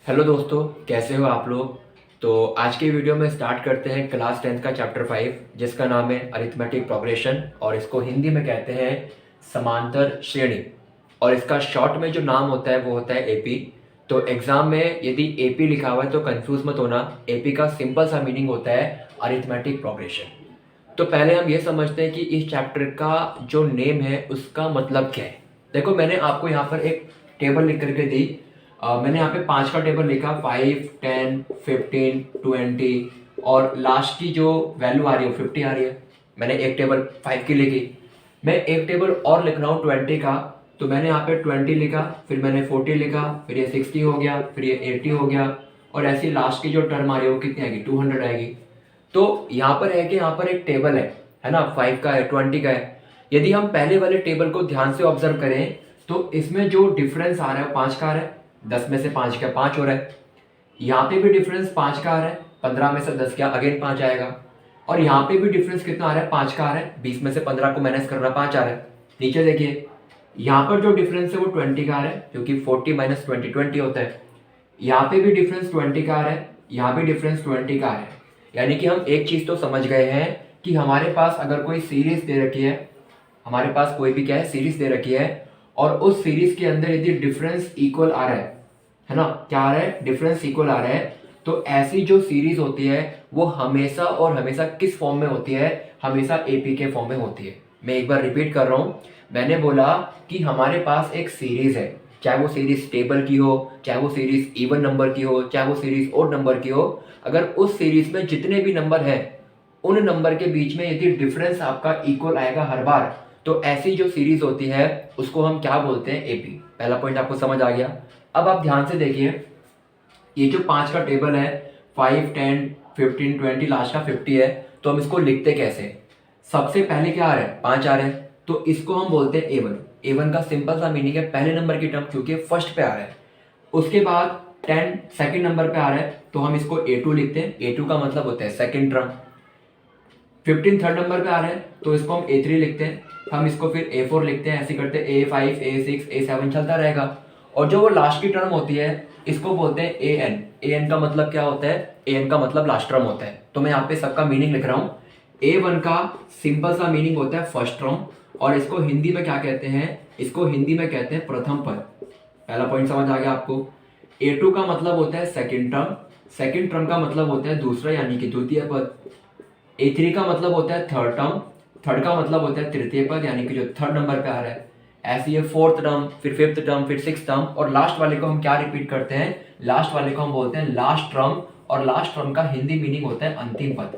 Hello दोस्तों, कैसे हो आप लोग। तो आज के वीडियो में स्टार्ट करते हैं क्लास 10 का चैप्टर 5 जिसका नाम है अरिथमेटिक प्रोग्रेशन और इसको हिंदी में कहते हैं समांतर श्रेणी। और इसका शॉर्ट में जो नाम होता है वो होता है एपी। तो एग्जाम में यदि एपी लिखा हुआ है तो कंफ्यूज मत होना। एपी का सिंपल सा मीनिंग होता है अरिथमेटिक प्रोग्रेशन। तो पहले हम ये समझते हैं कि इस चैप्टर का जो नेम है उसका मतलब क्या है। देखो, मैंने आपको यहाँ पर एक टेबल लिख करके दी। मैंने यहाँ पे 5 का टेबल लिखा, 5, 10, 15, 20 और लास्ट की जो वैल्यू आ रही है 50 आ रही है। मैंने एक टेबल 5 की लिखी। मैं एक टेबल और लिख रहा हूँ 20 का। तो मैंने यहाँ पे 20 लिखा, फिर मैंने 40 लिखा, फिर ये 60 हो गया, फिर ये 80 हो गया और ऐसी लास्ट की जो टर्म आ रही है वो कितनी आएगी, 200 आएगी। तो यहाँ पर है कि यहाँ पर एक टेबल है ना, 5 का है, 20 का है। यदि हम पहले वाले टेबल को ध्यान से ऑब्जर्व करें तो इसमें जो डिफरेंस आ रहा है 5 का आ रहा है। 10 में से 5 का 5 हो रहा है। यहाँ पे भी डिफरेंस 5 का आ रहा है। 15 में से 10 क्या, अगेन 5 आएगा। और यहाँ पे भी डिफरेंस कितना आ रहा है, 5 का आ रहा है। 20 में से 15 को माइनस करना, 5 आ रहा है। नीचे देखिए, यहाँ पर जो डिफरेंस है वो 20 का आ रहा है क्योंकि 40 माइनस 20 20 होता है। यहाँ पे भी डिफरेंस 20 का आ रहा है, यहाँ भी डिफरेंस 20 का आ रहा है। यानी कि हम एक चीज तो समझ गए हैं कि हमारे पास अगर कोई सीरीज दे रखी है, हमारे पास कोई भी क्या है, सीरीज दे रखी है और उस सीरीज के अंदर यदि डिफरेंस इक्वल आ रहा है ना, क्या आ रहा है, डिफरेंस इक्वल आ रहा है, तो ऐसी जो सीरीज होती है वो हमेशा और हमेशा किस फॉर्म में होती है, हमेशा एपी के फॉर्म में होती है। मैं एक बार रिपीट कर रहा हूं। मैंने बोला कि हमारे पास एक सीरीज है, चाहे वो सीरीज टेबल की हो, चाहे वो सीरीज इवन नंबर की हो, चाहे वो सीरीज ओड नंबर की हो। अगर उस सीरीज में जितने भी नंबर हैं उन नंबर के बीच में यदि डिफरेंस आपका इक्वल आएगा हर बार, तो ऐसी जो सीरीज होती है उसको हम क्या बोलते हैं, एपी। पहला पॉइंट आपको समझ आ गया। अब आप ध्यान से देखिए, ये जो 5 का टेबल है, 5, 10, 15, 20, लास्ट का 50 है। तो हम इसको लिखते कैसे, सबसे पहले क्या आ रहा है, 5 आ रहा है, तो इसको हम बोलते हैं ए वन। ए वन का सिंपल सा मीनिंग है पहले नंबर की टर्म क्योंकि फर्स्ट पे आ रहा है। उसके बाद 10 सेकंड नंबर पे आ रहा है तो हम इसको ए टू लिखते हैं। ए टू का मतलब होता है सेकंड टर्म। 15 थर्ड नंबर पे आ रहा है तो इसको हम ए थ्री लिखते हैं। हम इसको फिर ए फोर लिखते हैं, ऐसे करते हैं A5, A6, A7 चलता रहेगा। और जो वो लास्ट की टर्म होती है इसको बोलते हैं ए एन। ए एन का मतलब क्या होता है, ए एन का मतलब लास्ट टर्म होता है। तो मैं यहाँ पे सबका मीनिंग लिख रहा हूँ। A1 का सिंपल सा मीनिंग होता है फर्स्ट टर्म और इसको हिंदी में क्या कहते हैं, इसको हिंदी में कहते हैं प्रथम पद। पहला पॉइंट समझ आ गया आपको। A2 का मतलब होता है सेकंड टर्म। सेकंड टर्म का मतलब होता है दूसरा यानी कि द्वितीय पद। A3 का मतलब होता है थर्ड टर्म। थर्ड का मतलब होता है तृतीय पद यानी कि जो थर्ड नंबर पे आ रहा है। ऐसे ये फोर्थ टर्म, फिर फिफ्थ टर्म, फिर सिक्स टर्म और लास्ट वाले को हम क्या रिपीट करते हैं, लास्ट वाले को हम बोलते हैं लास्ट टर्म। और लास्ट टर्म का हिंदी मीनिंग होता है अंतिम पद।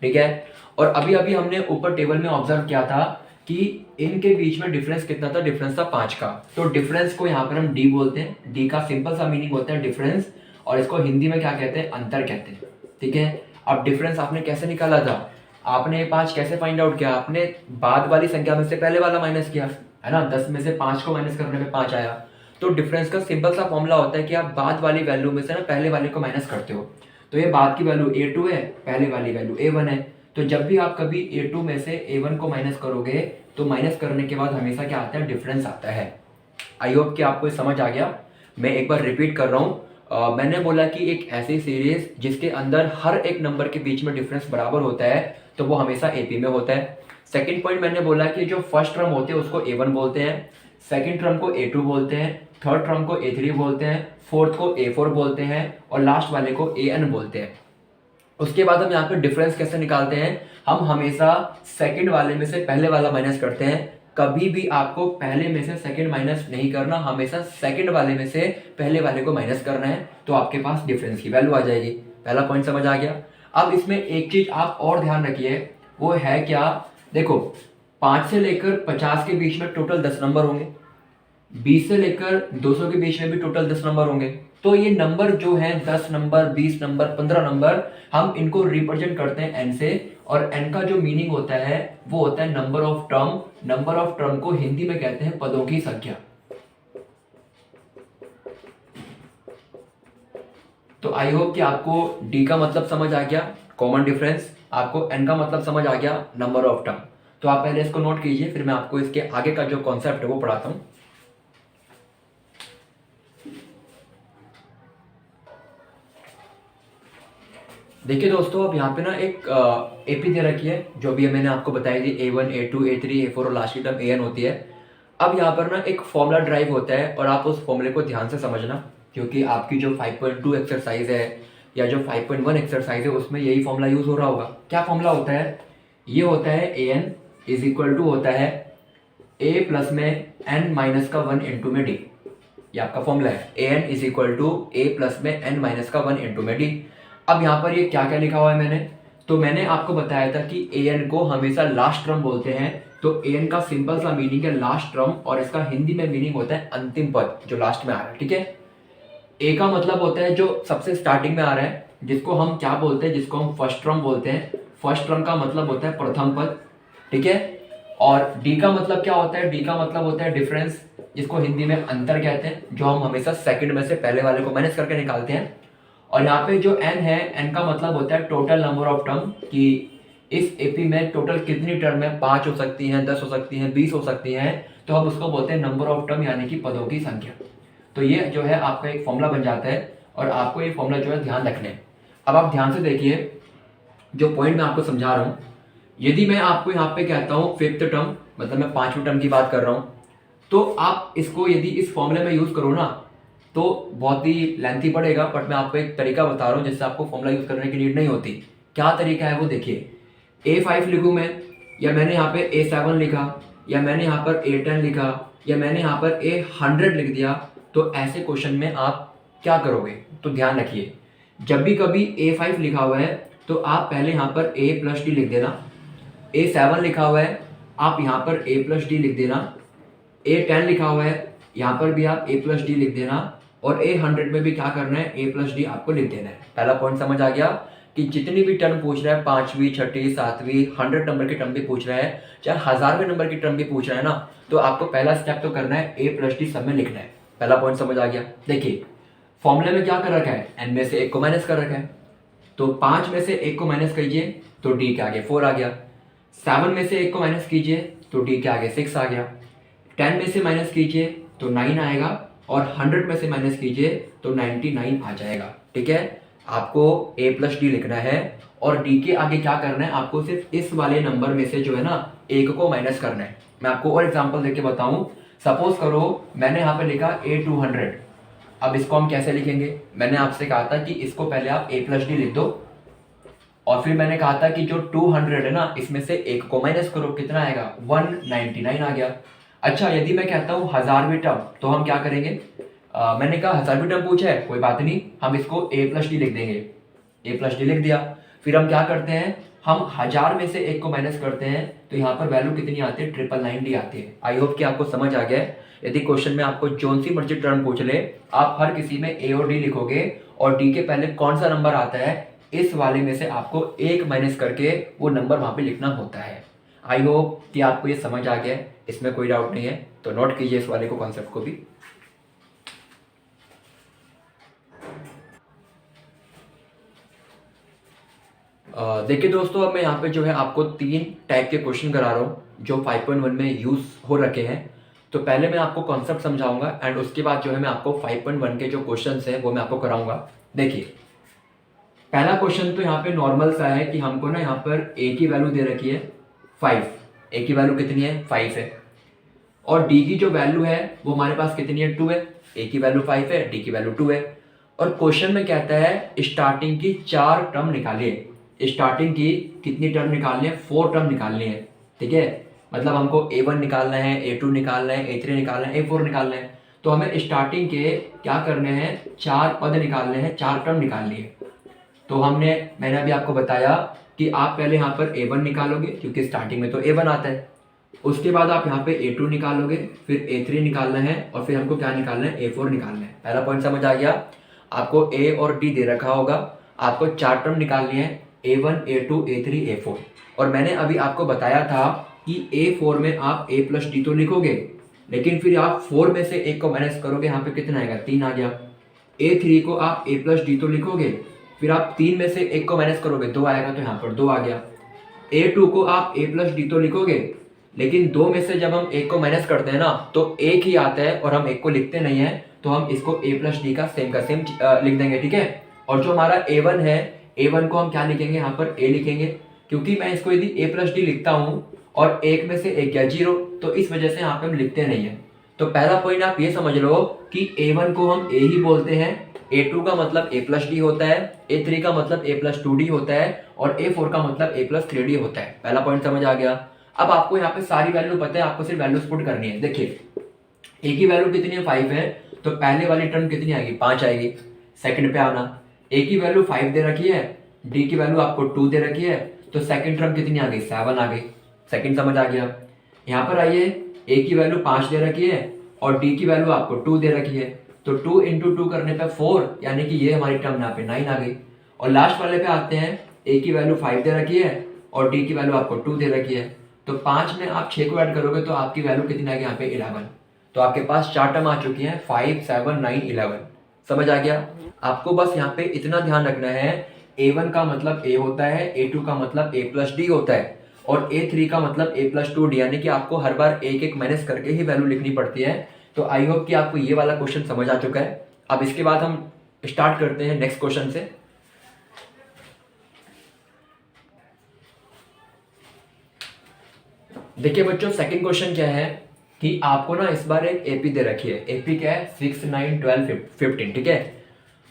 ठीक है। और अभी अभी हमने ऊपर टेबल में ऑब्जर्व किया था कि इनके बीच में डिफरेंस कितना था, डिफरेंस था 5 का। तो डिफरेंस को यहाँ पर हम डी बोलते हैं। डी का सिंपल सा मीनिंग होता है डिफरेंस और इसको हिंदी में क्या कहते हैं, अंतर कहते हैं। ठीक है। अब डिफरेंस आपने कैसे निकाला था, आपने ये 5 कैसे फाइंड आउट किया, आपने बाद वाली संख्या में से पहले वाला माइनस किया, है ना। 10 में से 5 को माइनस करने में 5 आया। तो डिफरेंस का सिंपल सा फॉर्मूला होता है कि आप बाद वाली वैल्यू में से ना पहले वाले को माइनस करते हो। तो ये बाद की वैल्यू A2 है, पहले वाली वैल्यू A1 है। तो जब भी आप कभी A2 में से A1 को माइनस करोगे तो माइनस करने के बाद हमेशा क्या आता है, डिफरेंस आता है। आई होप कि आपको समझ आ गया। मैं एक बार रिपीट कर रहा हूँ। मैंने बोला कि एक ऐसी सीरीज जिसके अंदर हर एक नंबर के बीच में डिफरेंस बराबर होता है तो वो हमेशा एपी में होता है। सेकंड पॉइंट मैंने बोला कि जो फर्स्ट टर्म होते हैं उसको A1 बोलते हैं, सेकंड टर्म को A2 बोलते हैं, थर्ड टर्म को A3 बोलते हैं, फोर्थ को A4 बोलते हैं और लास्ट वाले को AN बोलते हैं। उसके बाद हम यहाँ पे डिफरेंस कैसे निकालते हैं, हम हमेशा सेकंड वाले में से पहले वाला माइनस करते हैं। कभी भी आपको पहले में से सेकंड माइनस नहीं करना, हमेशा सेकंड वाले में से पहले वाले को माइनस करना है तो आपके पास डिफरेंस की वैल्यू आ जाएगी। पहला पॉइंट समझ आ गया। अब इसमें एक चीज आप और ध्यान रखिए, वो है क्या, देखो 5 से लेकर 50 के बीच में टोटल 10 नंबर होंगे। 20 से लेकर 200 के बीच में भी टोटल 10 नंबर होंगे। तो ये नंबर जो है 10 नंबर, 20 नंबर, 15 नंबर, हम इनको रिप्रेजेंट करते हैं एन से। और एन का जो मीनिंग होता है वो होता है number of term. Number of term को हिंदी में कहते हैं पदों की संख्या। तो आई होप कि आपको डी का मतलब समझ आ गया, कॉमन डिफरेंस। आपको एन का मतलब समझ आ गया, नंबर ऑफ टर्म। तो आप पहले इसको नोट कीजिए, फिर मैं आपको इसके आगे का जो कॉन्सेप्ट है वो पढ़ाता हूं। देखिए दोस्तों, अब यहाँ पे ना एक एपी दे रखी है जो भी मैंने आपको बताई थी, A1 A2 A3 A4 और लास्ट की टर्म AN होती है। अब यहाँ पर ना एक फॉर्मूला ड्राइव होता है और आप उस फॉर्मूले को ध्यान से समझना, क्योंकि आपकी जो 5.2 एक्सरसाइज है या जो 5.1 एक्सरसाइज है उसमें यही फॉर्मूला यूज हो रहा होगा। क्या फॉर्मूला होता है? ये होता है AN इज इक्वल टू होता है A प्लस में N माइनस का 1 इंटू में D। ये आपका फॉर्मूला है, AN is equal to A plus में N माइनस का 1 इंटू में D। अब यहाँ पर ये क्या क्या लिखा हुआ है मैंने, तो मैंने आपको बताया था कि AN को हमेशा लास्ट टर्म बोलते हैं। तो AN का सिंपल सा मीनिंग है लास्ट टर्म, और इसका हिंदी में मीनिंग होता है अंतिम पद जो लास्ट में आ रहा है। ठीक है, A का मतलब होता है जो सबसे स्टार्टिंग में आ रहा है, जिसको हम क्या बोलते हैं, जिसको हम फर्स्ट टर्म बोलते हैं। फर्स्ट टर्म का मतलब होता है प्रथम पद। ठीक है, और D का मतलब क्या होता है? D का मतलब होता है डिफरेंस, जिसको हिंदी में अंतर कहते हैं, जो हम हमेशा सेकंड में से पहले वाले को माइनस करके निकालते हैं। और यहाँ पे जो n है, n का मतलब होता है टोटल नंबर ऑफ टर्म, कि इस एपी में टोटल कितनी टर्म है, 5 हो सकती हैं, 10 हो सकती हैं, 20 हो सकती हैं, तो हम उसको बोलते हैं नंबर ऑफ टर्म, यानी कि पदों की संख्या। तो ये जो है आपका एक फॉर्मूला बन जाता है, और आपको ये फॉर्मूला जो है ध्यान रखना है। अब आप ध्यान से देखिए जो पॉइंट मैं आपको समझा रहा हूँ। यदि मैं आपको यहाँ पे कहता हूँ फिफ्थ टर्म, मतलब मैं 5वीं टर्म की बात कर रहा हूँ, तो आप इसको यदि इस फॉर्मूले में यूज करो ना तो बहुत ही लेंथी पड़ेगा, बट मैं आपको एक तरीका बता रहा हूँ जिससे आपको फॉर्मूला यूज करने की नीड नहीं होती। क्या तरीका है वो देखिए। A5 लिखूँ मैं, या मैंने यहाँ पे A7 लिखा, या मैंने यहाँ पर A10 लिखा, या मैंने यहाँ पर A100 लिख दिया, तो ऐसे क्वेश्चन में आप क्या करोगे? तो ध्यान रखिए, जब भी कभी A5 लिखा हुआ है तो आप पहले यहाँ पर A प्लस डी लिख देना। A7 लिखा हुआ है, आप यहाँ पर A प्लस डी लिख देना। A10 लिखा हुआ है, यहाँ पर भी आप A प्लस डी लिख देना। और A100 में भी क्या करना है? A प्लस डी आपको लिख देना है। पहला पॉइंट समझ आ गया कि जितनी भी टर्म पूछ रहा है, 5वीं 6वीं 7वीं 100 नंबर की टर्म भी पूछ रहा है, चाहे 1000वें नंबर की टर्म भी पूछ रहा है ना, तो आपको पहला स्टेप तो करना है, A प्लस डी सब में लिखना है। पहला पॉइंट समझ आ गया। देखिए फॉर्मूले में क्या कर रखा है, n में से 1 को माइनस कर रखा है, तो 5 में से 1 को माइनस कीजिए तो d के आगे 4 आ गया। 7 में से 1 को माइनस कीजिए तो d के आगे 6 आ गया। 10 में से माइनस कीजिए तो 9 आएगा, और 100 में से माइनस कीजिए तो 99 आ जाएगा। ठीक है, आपको A प्लस डी लिखना है, और D के आगे क्या करना है, आपको सिर्फ इस वाले नंबर में से जो है ना 1 को माइनस करना है। मैं आपको और एग्जांपल देके बताऊं। सपोज करो मैंने यहाँ पे लिखा A200। अब इसको हम कैसे लिखेंगे? मैंने आपसे कहा था कि इसको पहले आप A प्लस डी लिख दो, और फिर मैंने कहा था कि जो 200 है ना, इसमें से 1 को माइनस करो, कितना आएगा? 199 आ गया। अच्छा, यदि मैं कहता हूँ 1000वीं टर्म, तो हम क्या करेंगे? मैंने कहा 1000वीं टर्म पूछा है, कोई बात नहीं, हम इसको A प्लस डी लिख देंगे। A प्लस डी लिख दिया, फिर हम क्या करते हैं, हम 1000 में से 1 को माइनस करते हैं, तो यहाँ पर वैल्यू कितनी आती है? 999 आती है। आई होप कि आपको समझ आ गया है। यदि क्वेश्चन में आपको जोन सी मर्जी टर्म पूछ ले, आप हर किसी में A और D लिखोगे, और D के पहले कौन सा नंबर आता है, इस वाले में से आपको 1 माइनस करके वो नंबर वहां पे लिखना होता है। आई होप कि आपको ये समझ आ गया है, इसमें कोई डाउट नहीं है, तो नोट कीजिए इस वाले को, कॉन्सेप्ट को भी। देखिए दोस्तों, अब मैं यहाँ पे जो है आपको 3 टाइप के क्वेश्चन करा रहा हूँ जो 5.1 में यूज हो रखे हैं। तो पहले मैं आपको कॉन्सेप्ट समझाऊंगा, एंड उसके बाद जो है मैं आपको 5.1 के जो क्वेश्चन हैं वो मैं आपको कराऊंगा। देखिए पहला क्वेश्चन तो यहाँ पे नॉर्मल सा है कि हमको ना यहाँ पर A की वैल्यू दे रखी है 5। A की वैल्यू कितनी है? 5 है। और D की जो वैल्यू है वो हमारे पास कितनी है? 2 है। A की वैल्यू 5 है, D की वैल्यू 2 है। और क्वेश्चन में कहता है स्टार्टिंग की 4 टर्म निकालिए। स्टार्टिंग की कितनी टर्म निकालनी है? 4 टर्म निकालनी है। ठीक है, मतलब हमको A1 निकालना है, A2 निकालना है, A3 निकालना है, A4 निकालना है। तो हमें स्टार्टिंग के क्या करने हैं? 4 पद निकालने हैं, 4 टर्म निकालनी है। तो मैंने अभी आपको बताया कि आप पहले यहाँ पर A1 निकालोगे, क्योंकि स्टार्टिंग में तो A1 आता है। उसके बाद आप यहाँ पे A2 निकालोगे, फिर A3 निकालना है, और फिर हमको क्या निकालना है? A4 निकालना है। पहला पॉइंट समझ आ गया। आपको A और D दे रखा होगा, आपको 4 टर्म निकालनी है, A1 A2 A3 A4। और मैंने अभी आपको बताया था कि A4 में आप A प्लस डी तो लिखोगे, लेकिन फिर आप 4 में से 1 को माइनस करोगे, यहाँ पे कितना आएगा? 3 आ गया। A3 को आप A प्लस डी तो लिखोगे, फिर आप 3 में से 1 को माइनस करोगे, 2 आएगा, तो यहाँ पर 2 आ गया। A2 को आप A प्लस डी तो लिखोगे, लेकिन 2 में से जब हम 1 को माइनस करते हैं ना, तो 1 ही आता है, और हम 1 को लिखते नहीं है, तो हम इसको A प्लस डी का सेम लिख देंगे। ठीक है, और जो हमारा A1 है, A1 को हम क्या लिखेंगे, यहाँ पर A लिखेंगे, क्योंकि मैं इसको यदि A प्लस डी लिखता हूँ और एक में से एक गया 0, तो इस वजह से यहाँ पे हम लिखते नहीं है। तो पहला पॉइंट आप ये समझ लो कि A1 को हम A ही बोलते हैं, A2 का मतलब A प्लस डी होता है, A3 का मतलब A प्लस 2D होता है और A4 का मतलब A प्लस 3D होता है। पहला पॉइंट समझ आ गया। अब आपको यहाँ पे सारी वैल्यू पता है, आपको सिर्फ वैल्यूज पुट करनी है। देखिए A की वैल्यू कितनी है, 5 है, तो पहले वाली टर्म कितनी आएगी, 5 आएगी। सेकंड पे आना, A की वैल्यू 5 दे रखी है, D की वैल्यू आपको 2 दे रखी है, तो सेकंड टर्म कितनी आ गई, 7 आ गई। सेकंड समझ आ गया। यहाँ पर आइए, A की वैल्यू 5 दे रखी है और D की वैल्यू आपको 2 दे रखी है, तो 2 इंटू 2 करने पे 4, यानी कि ये हमारी टर्म यहाँ पे 9 आ गई। और लास्ट वाले पे आते हैं, A की वैल्यू 5 दे रखी है और D की वैल्यू आपको 2 दे रखी है, तो 5 में आप 6 को ऐड करोगे तो आपकी वैल्यू कितनी आएगी, यहाँ पे 11। तो आपके पास 4 टर्म आ चुकी हैं, 5, 7, 9, 11। समझ आ गया। आपको बस यहाँ पे इतना ध्यान रखना है, A1 का मतलब A होता है, A2 का मतलब A प्लस डी होता है और A3 का मतलब A प्लस 2D, यानी कि आपको हर बार एक एक माइनस करके ही वैल्यू लिखनी पड़ती है। तो आई होप कि आपको ये वाला क्वेश्चन समझ आ चुका है। अब इसके बाद हम स्टार्ट करते हैं नेक्स्ट क्वेश्चन से। देखिए बच्चों, सेकंड क्वेश्चन क्या है कि आपको ना इस बार एक एपी दे रखी है। एपी क्या है, 6, 9, 12, 15, ठीक है।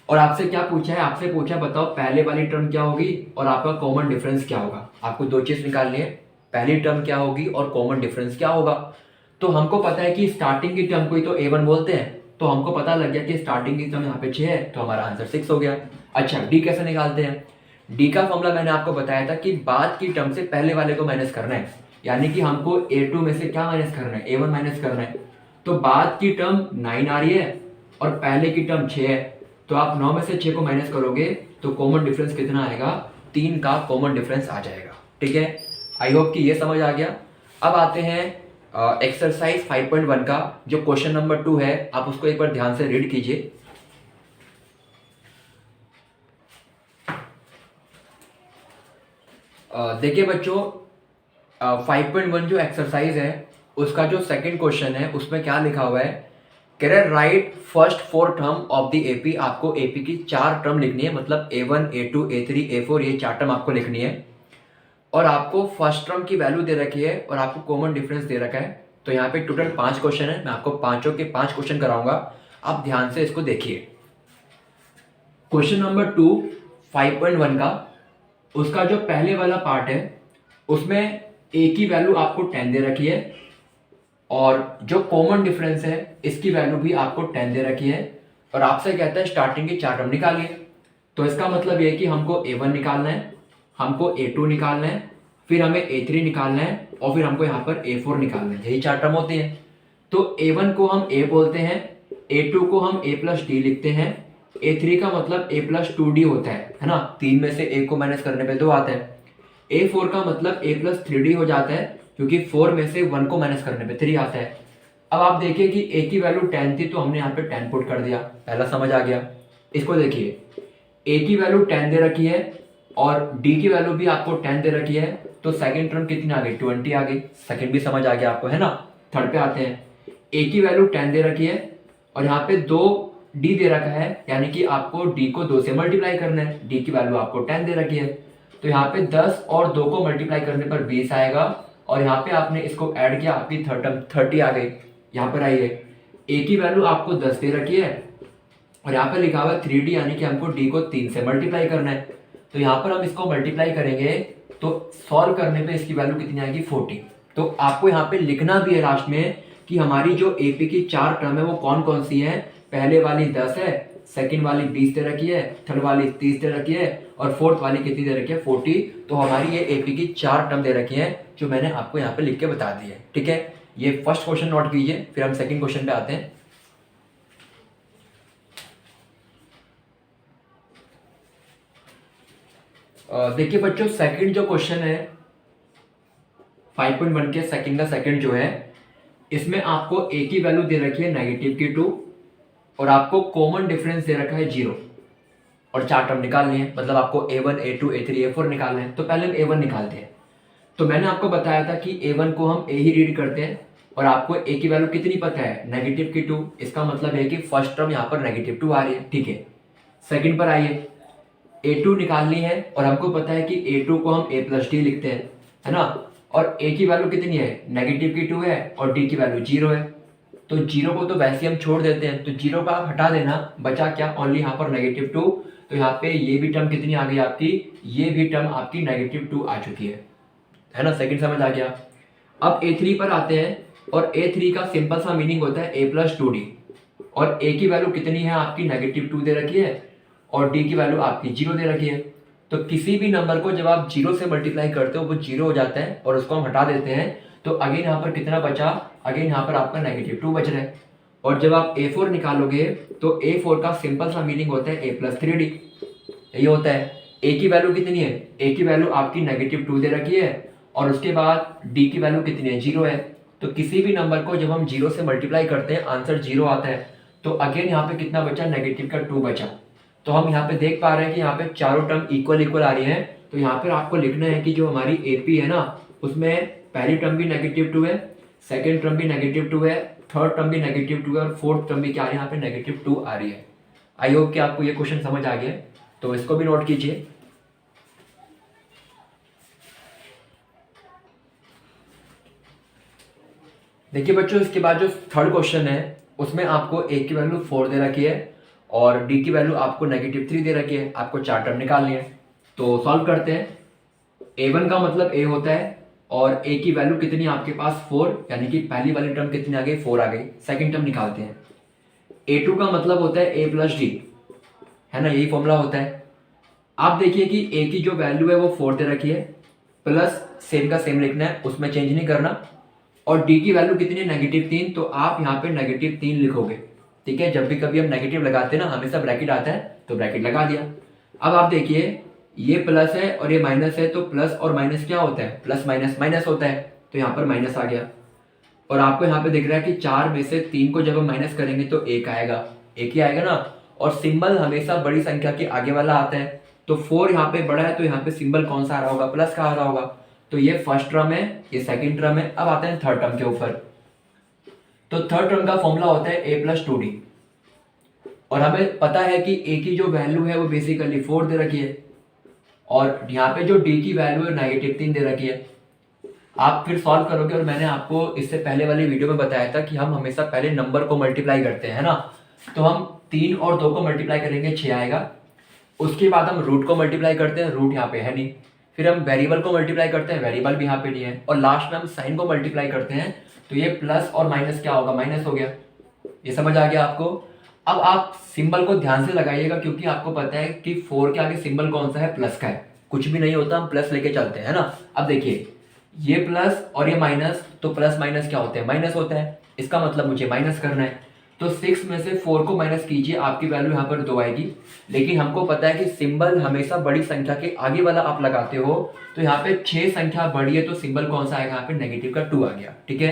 और आपसे क्या पूछा है, आपसे पूछा बताओ पहले वाली टर्म क्या होगी और आपका कॉमन डिफरेंस क्या होगा। आपको दो चीज निकालनी है, पहली टर्म क्या होगी और कॉमन डिफरेंस क्या होगा। तो हमको पता है कि स्टार्टिंग की टर्म को ही तो A1 बोलते हैं, तो हमको पता लग गया कि स्टार्टिंग की टर्म यहाँ पे 6 है, तो हमारा आंसर 6 हो गया। अच्छा, डी कैसे निकालते हैं। डी का फॉर्मूला मैंने आपको बताया था कि बाद की टर्म से पहले वाले को माइनस करना है, यानी कि हमको A2 में से क्या माइनस करना है, A1 माइनस करना है। तो बाद की टर्म 9 आ रही है और पहले की टर्म 6 है, तो आप 9 में से 6 को माइनस करोगे तो कॉमन डिफरेंस कितना आएगा, 3 का कॉमन डिफरेंस आ जाएगा। ठीक है, आई होप कि ये समझ आ गया। अब आते हैं एक्सरसाइज 5.1 का जो क्वेश्चन नंबर 2 है, आप उसको एक बार ध्यान से रीड कीजिए। देखिए बच्चों, 5.1 जो एक्सरसाइज है उसका जो सेकंड क्वेश्चन है उसमें क्या लिखा हुआ है, कह रहे right first 4 term of the AP. आपको एपी की 4 टर्म लिखनी है, मतलब A1, A2, A3, A4, ये 4 टर्म आपको लिखनी है। और आपको फर्स्ट टर्म की वैल्यू दे रखी है और आपको कॉमन डिफरेंस दे रखा है। तो यहाँ पे टोटल 5 क्वेश्चन है, मैं आपको पांचों के 5 क्वेश्चन कराऊंगा, आप ध्यान से इसको देखिए। क्वेश्चन नंबर 2 5.1 का, उसका जो पहले वाला पार्ट है उसमें ए की वैल्यू आपको 10 दे रखी है और जो कॉमन डिफरेंस है इसकी वैल्यू भी आपको 10 दे रखी है और आपसे कहता है स्टार्टिंग की 4 टर्म निकालिए। तो इसका मतलब ये है कि हमको A1 निकालना है, हमको A2 निकालना है, फिर हमें A3 निकालना है और फिर हमको यहाँ पर A4 निकालना है। यही 4 टर्म होती हैं। तो A1 को हम A बोलते हैं, A2 को हम A प्लस डी लिखते हैं, A3 का मतलब A प्लस 2D होता है ना, 3 में से 1 को माइनस करने पे 2 आता है। A4 का मतलब A प्लस 3D हो जाता है, क्योंकि 4 में से 1 को माइनस करने पे 3 आता है। अब आप देखिए कि A की वैल्यू 10 थी तो हमने यहाँ पे 10 पुट कर दिया, पहला समझ आ गया। इसको देखिए, A की वैल्यू 10 दे रखी है और D की वैल्यू भी आपको 10 दे रखी है, तो सेकंड टर्म कितनी आ गई, 20 आ गई। सेकंड भी समझ आ गया आपको, है ना। थर्ड पे आते हैं, A की वैल्यू 10 दे रखी है और यहाँ पे 2 D दे रखा है, यानी कि आपको D को 2 से मल्टीप्लाई करना है। D की वैल्यू आपको 10 दे रखी है, तो यहाँ पे 10 और 2 को मल्टीप्लाई करने पर 20 आएगा और यहाँ पे आपने इसको ऐड किया, आपकी थर्ड टर्म 30 आ गई। यहाँ पर आइए, A की वैल्यू आपको 10 दे रखी है और यहाँ पे लिखा हुआ है 3D, यानी कि हमको D को 3 से मल्टीप्लाई करना है। तो यहाँ पर हम इसको मल्टीप्लाई करेंगे तो सॉल्व करने पे इसकी वैल्यू कितनी आएगी, 40। तो आपको यहाँ पे लिखना भी है लास्ट में कि हमारी जो एपी की 4 टर्म है वो कौन कौन सी है। पहले वाली 10 है, सेकंड वाली 20 दे रखी है, थर्ड वाली 30 दे रखी है और फोर्थ वाली कितनी दे रखी है, 40। तो हमारी ये एपी की 4 टर्म दे रखी है जो मैंने आपको यहाँ पे लिख के बता दी है। ठीक है, ये फर्स्ट क्वेश्चन नोट कीजिए, फिर हम सेकंड क्वेश्चन पे आते हैं। देखिए बच्चों, सेकंड जो क्वेश्चन है 5.1 के सेकंड का सेकंड जो है, इसमें आपको A की वैल्यू दे रखी है नेगेटिव की 2 और आपको कॉमन डिफरेंस दे रखा है 0 और 4 टर्म निकालनी है, मतलब आपको A1, A2, A3, A4 निकालना है। तो पहले हम A1 निकालते हैं। तो मैंने आपको बताया था कि A1 को हम A ही रीड करते हैं और आपको A की वैल्यू कितनी पता है, नेगेटिव की 2। इसका मतलब है कि फर्स्ट टर्म यहाँ पर नेगेटिव 2 आ रही है। ठीक है, सेकंड पर आइए, A2 निकालनी है और हमको पता है कि A2 को हम A+D लिखते हैं, है ना। और A की वैल्यू कितनी है, नेगेटिव की 2 है और D की वैल्यू 0 है। तो 0 को तो वैसे हम छोड़ देते हैं, तो 0 का आप हटा देना, बचा क्या, ओनली यहाँ पर -2। तो यहाँ पे ये भी टर्म कितनी आ गई आपकी, ये भी टर्म आपकी -2 आ चुकी है ना। सेकंड समझ आ गया। अब A3 पर आते हैं और A3 का सिंपल सा मीनिंग होता है A+2D। और A की वैल्यू कितनी है आपकी, -2 दे रखी है और D की वैल्यू आपकी 0 दे रखी है। तो किसी भी नंबर को जब आप 0 से मल्टीप्लाई करते हो वो 0 हो जाता है और उसको हम हटा देते हैं। तो अगेन यहाँ पर कितना बचा, अगेन यहाँ पर आपका -2 बच रहा है। और जब आप A4 निकालोगे तो A4 का सिंपल सा मीनिंग होता है A+3D। यही होता है। A की वैल्यू कितनी है, A की वैल्यू आपकी -2 दे रखी है और उसके बाद D की वैल्यू कितनी है, 0 है। तो किसी भी नंबर को जब हम 0 से मल्टीप्लाई करते हैं आंसर 0 आता है। तो अगेन यहाँ पे कितना बचा, -2 बचा। तो हम यहाँ पे देख पा रहे हैं कि यहाँ पे चारों टर्म इक्वल आ रही हैं। तो यहाँ पर आपको लिखना है कि जो हमारी AP है ना, उसमें पहली टर्म भी -2 है, सेकेंड टर्म भी -2 है, थर्ड टर्म भी -2 है और फोर्थ टर्म भी क्या आ रही है, यहाँ पे -2 आ रही है। आई होप कि आपको ये क्वेश्चन समझ आ गया, तो इसको भी नोट कीजिए। देखिए बच्चों, इसके बाद जो थर्ड क्वेश्चन है उसमें आपको A की वैल्यू 4 दे रखी है और D की वैल्यू आपको -3 दे रखी है। आपको 4 टर्म निकालनी है, तो सॉल्व करते हैं। A1 का मतलब A होता है और A की वैल्यू कितनी है आपके पास, 4, यानी कि पहली वाली टर्म कितनी आ गई, 4 आ गई। सेकंड टर्म निकालते हैं। A2 का मतलब होता है A+D, है ना, यही फॉर्मूला होता है। आप देखिए कि A की जो वैल्यू है वो 4 दे रखी है, प्लस सेम का सेम लिखना है, उसमें चेंज नहीं करना। और D की वैल्यू कितनी है, -3, तो आप यहाँ पे -3 लिखोगे, ठीक है। जब भी कभी हम नेगेटिव लगाते हैं ना, हमेशा ब्रैकेट आता है, तो ब्रैकेट लगा दिया। अब आप देखिए ये प्लस है और ये माइनस है, तो प्लस और माइनस क्या होता है, प्लस माइनस माइनस होता है, तो यहाँ पर माइनस आ गया। और आपको यहाँ पे दिख रहा है कि 4 में से 3 को जब हम माइनस करेंगे तो 1 आएगा, 1 ही आएगा ना। और सिंबल हमेशा बड़ी संख्या के आगे वाला आता है, तो 4 यहाँ पे बड़ा है, तो यहाँ पे सिंबल कौन सा आ रहा होगा, प्लस का आ रहा होगा। तो ये फर्स्ट टर्म है, ये सेकंड टर्म है। अब आते हैं थर्ड टर्म के ऊपर। तो थर्ड टर्म का फॉर्मूला होता है A+2D। और हमें पता है कि A की जो वैल्यू है वो बेसिकली 4 दे रखी है और यहाँ पे जो D की वैल्यू है -3 दे रखी है। आप फिर सॉल्व करोगे, और मैंने आपको इससे पहले वाली वीडियो में बताया था कि हम हमेशा पहले नंबर को मल्टीप्लाई करते हैं, है ना। तो हम 3 और 2 को मल्टीप्लाई करेंगे, 6 आएगा। उसके बाद हम रूट को मल्टीप्लाई करते हैं, रूट यहाँ पे है नहीं। फिर हम वेरिएबल को मल्टीप्लाई करते हैं, वेरिएबल भी यहाँ पे नहीं है। और लास्ट में हम साइन को मल्टीप्लाई करते हैं, तो ये प्लस और माइनस क्या होगा, माइनस हो गया। ये समझ आ गया आपको। अब आप सिंबल को ध्यान से लगाइएगा, क्योंकि आपको पता है कि 4 के आगे सिंबल कौन सा है, प्लस का है। कुछ भी नहीं होता, हम प्लस लेके चलते हैं, है ना। अब देखिए ये प्लस और ये माइनस, तो प्लस माइनस क्या होते हैं, माइनस होता है। इसका मतलब मुझे माइनस करना है, तो 6 में से 4 को माइनस कीजिए, आपकी वैल्यू यहाँ पर 2 आएगी। लेकिन हमको पता है कि सिंबल हमेशा बड़ी संख्या के आगे वाला आप लगाते हो, तो यहाँ पे 6 संख्या बड़ी है, तो सिंबल कौन सा आएगा, यहाँ पे नेगेटिव का 2 आ गया, ठीक है।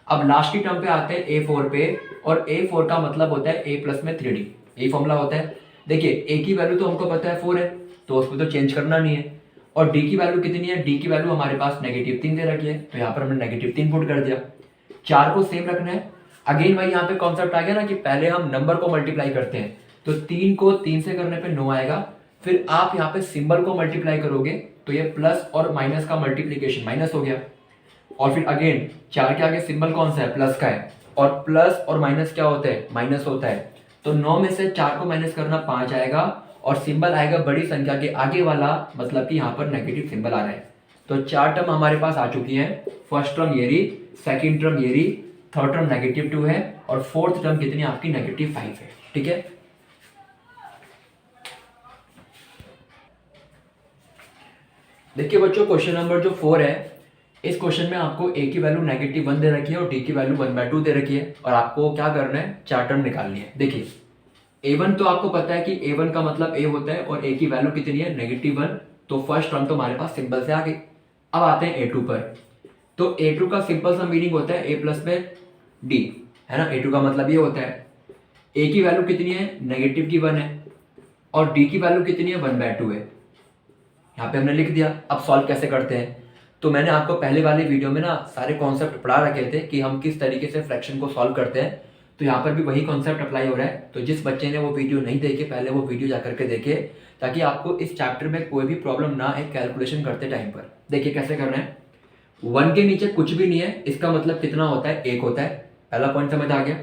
अब लास्ट की टर्म पे आते हैं A4 पे, और A4 का मतलब होता है A+ में 3D, यही फॉर्मूला होता है। देखिए A की वैल्यू तो हमको पता है 4 है, तो उसको तो चेंज करना नहीं है। और D की वैल्यू कितनी है, D की वैल्यू हमारे पास -3 दे रखी है, तो यहाँ पर हमने -3 पुट कर दिया। 4 को सेम रखना है। अगेन भाई यहाँ पे कॉन्सेप्ट आ गया ना कि पहले हम नंबर को मल्टीप्लाई करते हैं, तो 3 को 3 से करने पे 9 आएगा। फिर आप यहाँ पे सिंबल को मल्टीप्लाई करोगे, तो ये प्लस और माइनस का मल्टीप्लीकेशन माइनस हो गया। और फिर अगेन 4 के आगे सिंबल कौन सा है, प्लस का है, और प्लस और माइनस क्या होता है, माइनस होता है। तो 9 में से 4 को माइनस करना 5 आएगा, और सिंबल आएगा बड़ी संख्या के आगे वाला, मतलब कि यहाँ पर नेगेटिव सिंबल आ रहा है। तो 4 टर्म हमारे पास आ चुकी है। फर्स्ट टर्म ये रही, सेकंड टर्म ये रही, थर्ड टर्म -2 है, और फोर्थ टर्म कितनी आपकी, -5 है, ठीक है। देखिए बच्चों, क्वेश्चन नंबर जो 4 है, इस क्वेश्चन में आपको A की वैल्यू -1 दे रखी है और D की वैल्यू 1/2 दे रखी है, और आपको क्या करना है, 4 टर्म निकालनी है। देखिए A1 तो आपको पता है कि A1 का मतलब A होता है, और A की वैल्यू कितनी है, -1, तो फर्स्ट टर्म तो हमारे पास सिंबल से आ गई। अब आते हैं A2 पर। तो A2 का सिंपल सा मीनिंग होता है A+ में D, है ना। A2 का मतलब ये होता है। A की वैल्यू कितनी है, -1 है, और D की वैल्यू कितनी है, 1/2 है। यहाँ पे हमने लिख दिया। अब सॉल्व कैसे करते हैं, तो मैंने आपको पहले वाली वीडियो में ना सारे कॉन्सेप्ट पढ़ा रखे थे कि हम किस तरीके से फ्रैक्शन को सॉल्व करते हैं, तो यहाँ पर भी वही कॉन्सेप्ट अप्लाई हो रहा है। तो जिस बच्चे ने वो वीडियो नहीं देखे, पहले वो वीडियो जाकर के देखे, ताकि आपको इस चैप्टर में कोई भी प्रॉब्लम ना आए कैलकुलेशन करते टाइम पर। देखिए कैसे करना है। 1 के नीचे कुछ भी नहीं है, इसका मतलब कितना होता है, 1 होता है। पहला पॉइंट समझ आ गया।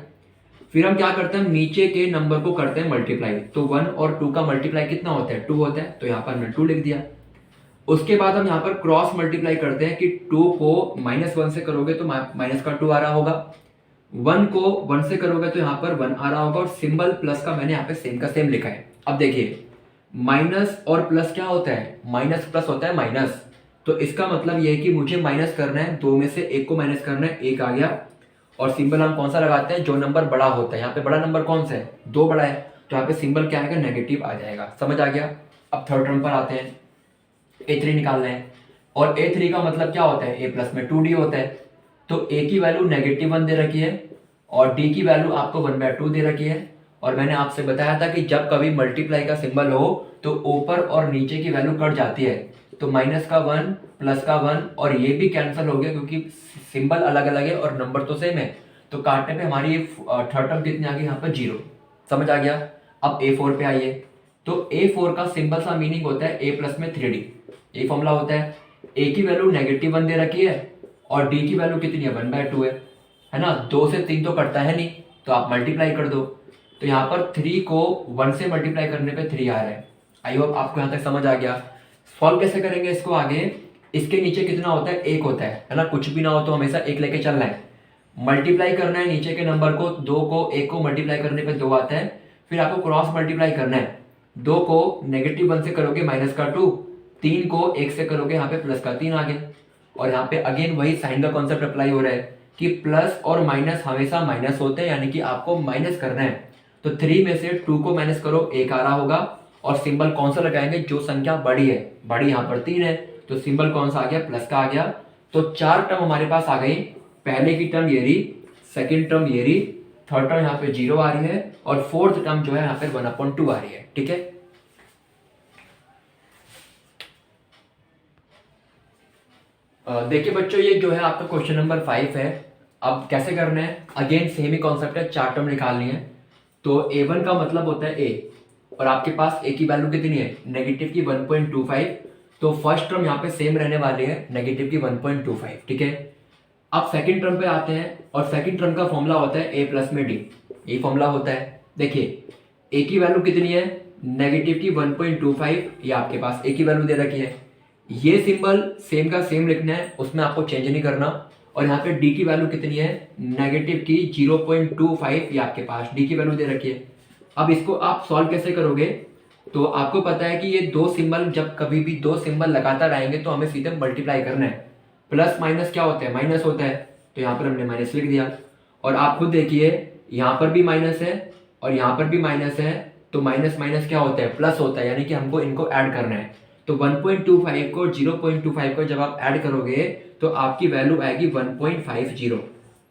फिर हम क्या करते हैं, नीचे के नंबर को करते हैं मल्टीप्लाई। तो 1 और 2 का मल्टीप्लाई कितना होता है, 2 होता है, तो यहाँ पर मैंने 2 लिख दिया। उसके बाद हम यहाँ पर क्रॉस मल्टीप्लाई करते हैं कि 2 को -1 से करोगे तो माइनस का 2 आ रहा होगा, 1 को 1 से करोगे तो यहाँ पर 1 आ रहा होगा, और सिंबल प्लस का मैंने यहाँ पे सेम का सेम लिखा है। अब देखिए माइनस और प्लस क्या होता है, माइनस प्लस होता है माइनस। तो इसका मतलब यह है कि मुझे माइनस करना है, 2 में से 1 को माइनस करना है, 1 आ गया। और सिंबल हम कौन सा लगाते हैं, जो नंबर बड़ा होता है। यहाँ पे बड़ा नंबर कौन सा है, 2 बड़ा है, तो यहाँ पे सिंबल क्या आएगा, नेगेटिव आ जाएगा। समझ आ गया। अब थर्ड टर्म पर आते हैं, A3 निकालना है। और A3 का मतलब क्या होता है, A प्लस में 2D होता है। तो A की वैल्यू -1 दे रखी है और D की वैल्यू आपको 1/2 दे रखी है। और मैंने आपसे बताया था कि जब कभी मल्टीप्लाई का सिंबल हो तो ऊपर और नीचे की वैल्यू कट जाती है। तो माइनस का 1 प्लस का 1 और ये भी कैंसिल हो गया क्योंकि सिंबल अलग अलग है और नंबर तो सेम है। तो काटने पे हमारी थर्ड टर्म कितनी आ गई, यहाँ पर 0। समझ आ गया। अब A4 पे आइए। तो A4 का सिंबल सा मीनिंग होता है A प्लस में 3D। ये फॉर्मूला होता है, A की वैल्यू -1 दे रखी है और D की वैल्यू कितनी है, 1/2 है ना। 2 से 3 तो कटता है नहीं, तो आप मल्टीप्लाई कर दो। तो यहाँ पर 3 को 1 से मल्टीप्लाई करने पे 3 आ रहा है। आई होप आपको यहाँ तक समझ आ गया। सॉल्व कैसे करेंगे इसको आगे। इसके नीचे कितना होता है, 1 होता है ना। कुछ भी ना हो तो हमेशा 1 लेके चलना है। मल्टीप्लाई करना है नीचे के नंबर को, 2 को 1 को मल्टीप्लाई करने पे 2 आता है। फिर आपको क्रॉस मल्टीप्लाई करना है। 2 को -1 से करोगे -2, 3 को 1 से करोगे यहाँ पे प्लस का 3 आ गया। और यहाँ पे अगेन वही साइन का कॉन्सेप्ट अप्लाई हो रहा है कि प्लस और माइनस हमेशा माइनस होते हैं, यानी कि आपको माइनस करना है। तो 3 में से 2 को माइनस करो, 1 आ रहा होगा। और सिंबल कौन सा लगाएंगे, जो संख्या बड़ी है, बड़ी यहाँ पर 3 है, तो सिंबल कौन सा आ गया, प्लस का आ गया। तो 4 टर्म हमारे पास आ गई। पहले की टर्म ये रही, सेकेंड टर्म ये रही, थर्ड टर्म यहाँ पे 0 आ रही है और फोर्थ टर्म जो है यहाँ पे 1/2 आ रही है। ठीक है। देखिए बच्चों, ये जो है आपका क्वेश्चन नंबर 5 है। अब कैसे करना है, अगेन सेम ही कॉन्सेप्ट है, 4 टर्म निकालनी है। तो A1 का मतलब होता है A, और आपके पास A की वैल्यू कितनी है, नेगेटिव की 1.25। तो फर्स्ट टर्म यहाँ पे सेम रहने वाली है, नेगेटिव की 1.25। ठीक है। अब सेकंड टर्म पे आते हैं, और सेकंड टर्म का फॉर्मूला होता है A प्लस में D। ये फॉर्मूला होता है। देखिए A की वैल्यू कितनी है, नेगेटिव की 1.25, ये आपके पास A की वैल्यू दे रखी है। ये सिंबल सेम का सेम लिखना है, उसमें आपको चेंज नहीं करना। और यहाँ पे डी की वैल्यू कितनी है, नेगेटिव की 0.25, ये आपके पास डी की वैल्यू दे रखी है। अब इसको आप सॉल्व कैसे करोगे, तो आपको पता है कि ये दो सिंबल, जब कभी भी दो सिंबल लगातार आएंगे तो हमें सीधे मल्टीप्लाई करना है। प्लस माइनस क्या होता है, माइनस होता है, तो यहाँ पर हमने माइनस लिख दिया। और आप खुद देखिए, यहाँ पर भी माइनस है और यहाँ पर भी माइनस है, तो माइनस माइनस क्या होता है, प्लस होता है, यानी कि हमको इनको ऐड करना है। तो 1.25 को 0.25 को जब आप ऐड करोगे तो आपकी वैल्यू आएगी 1.50।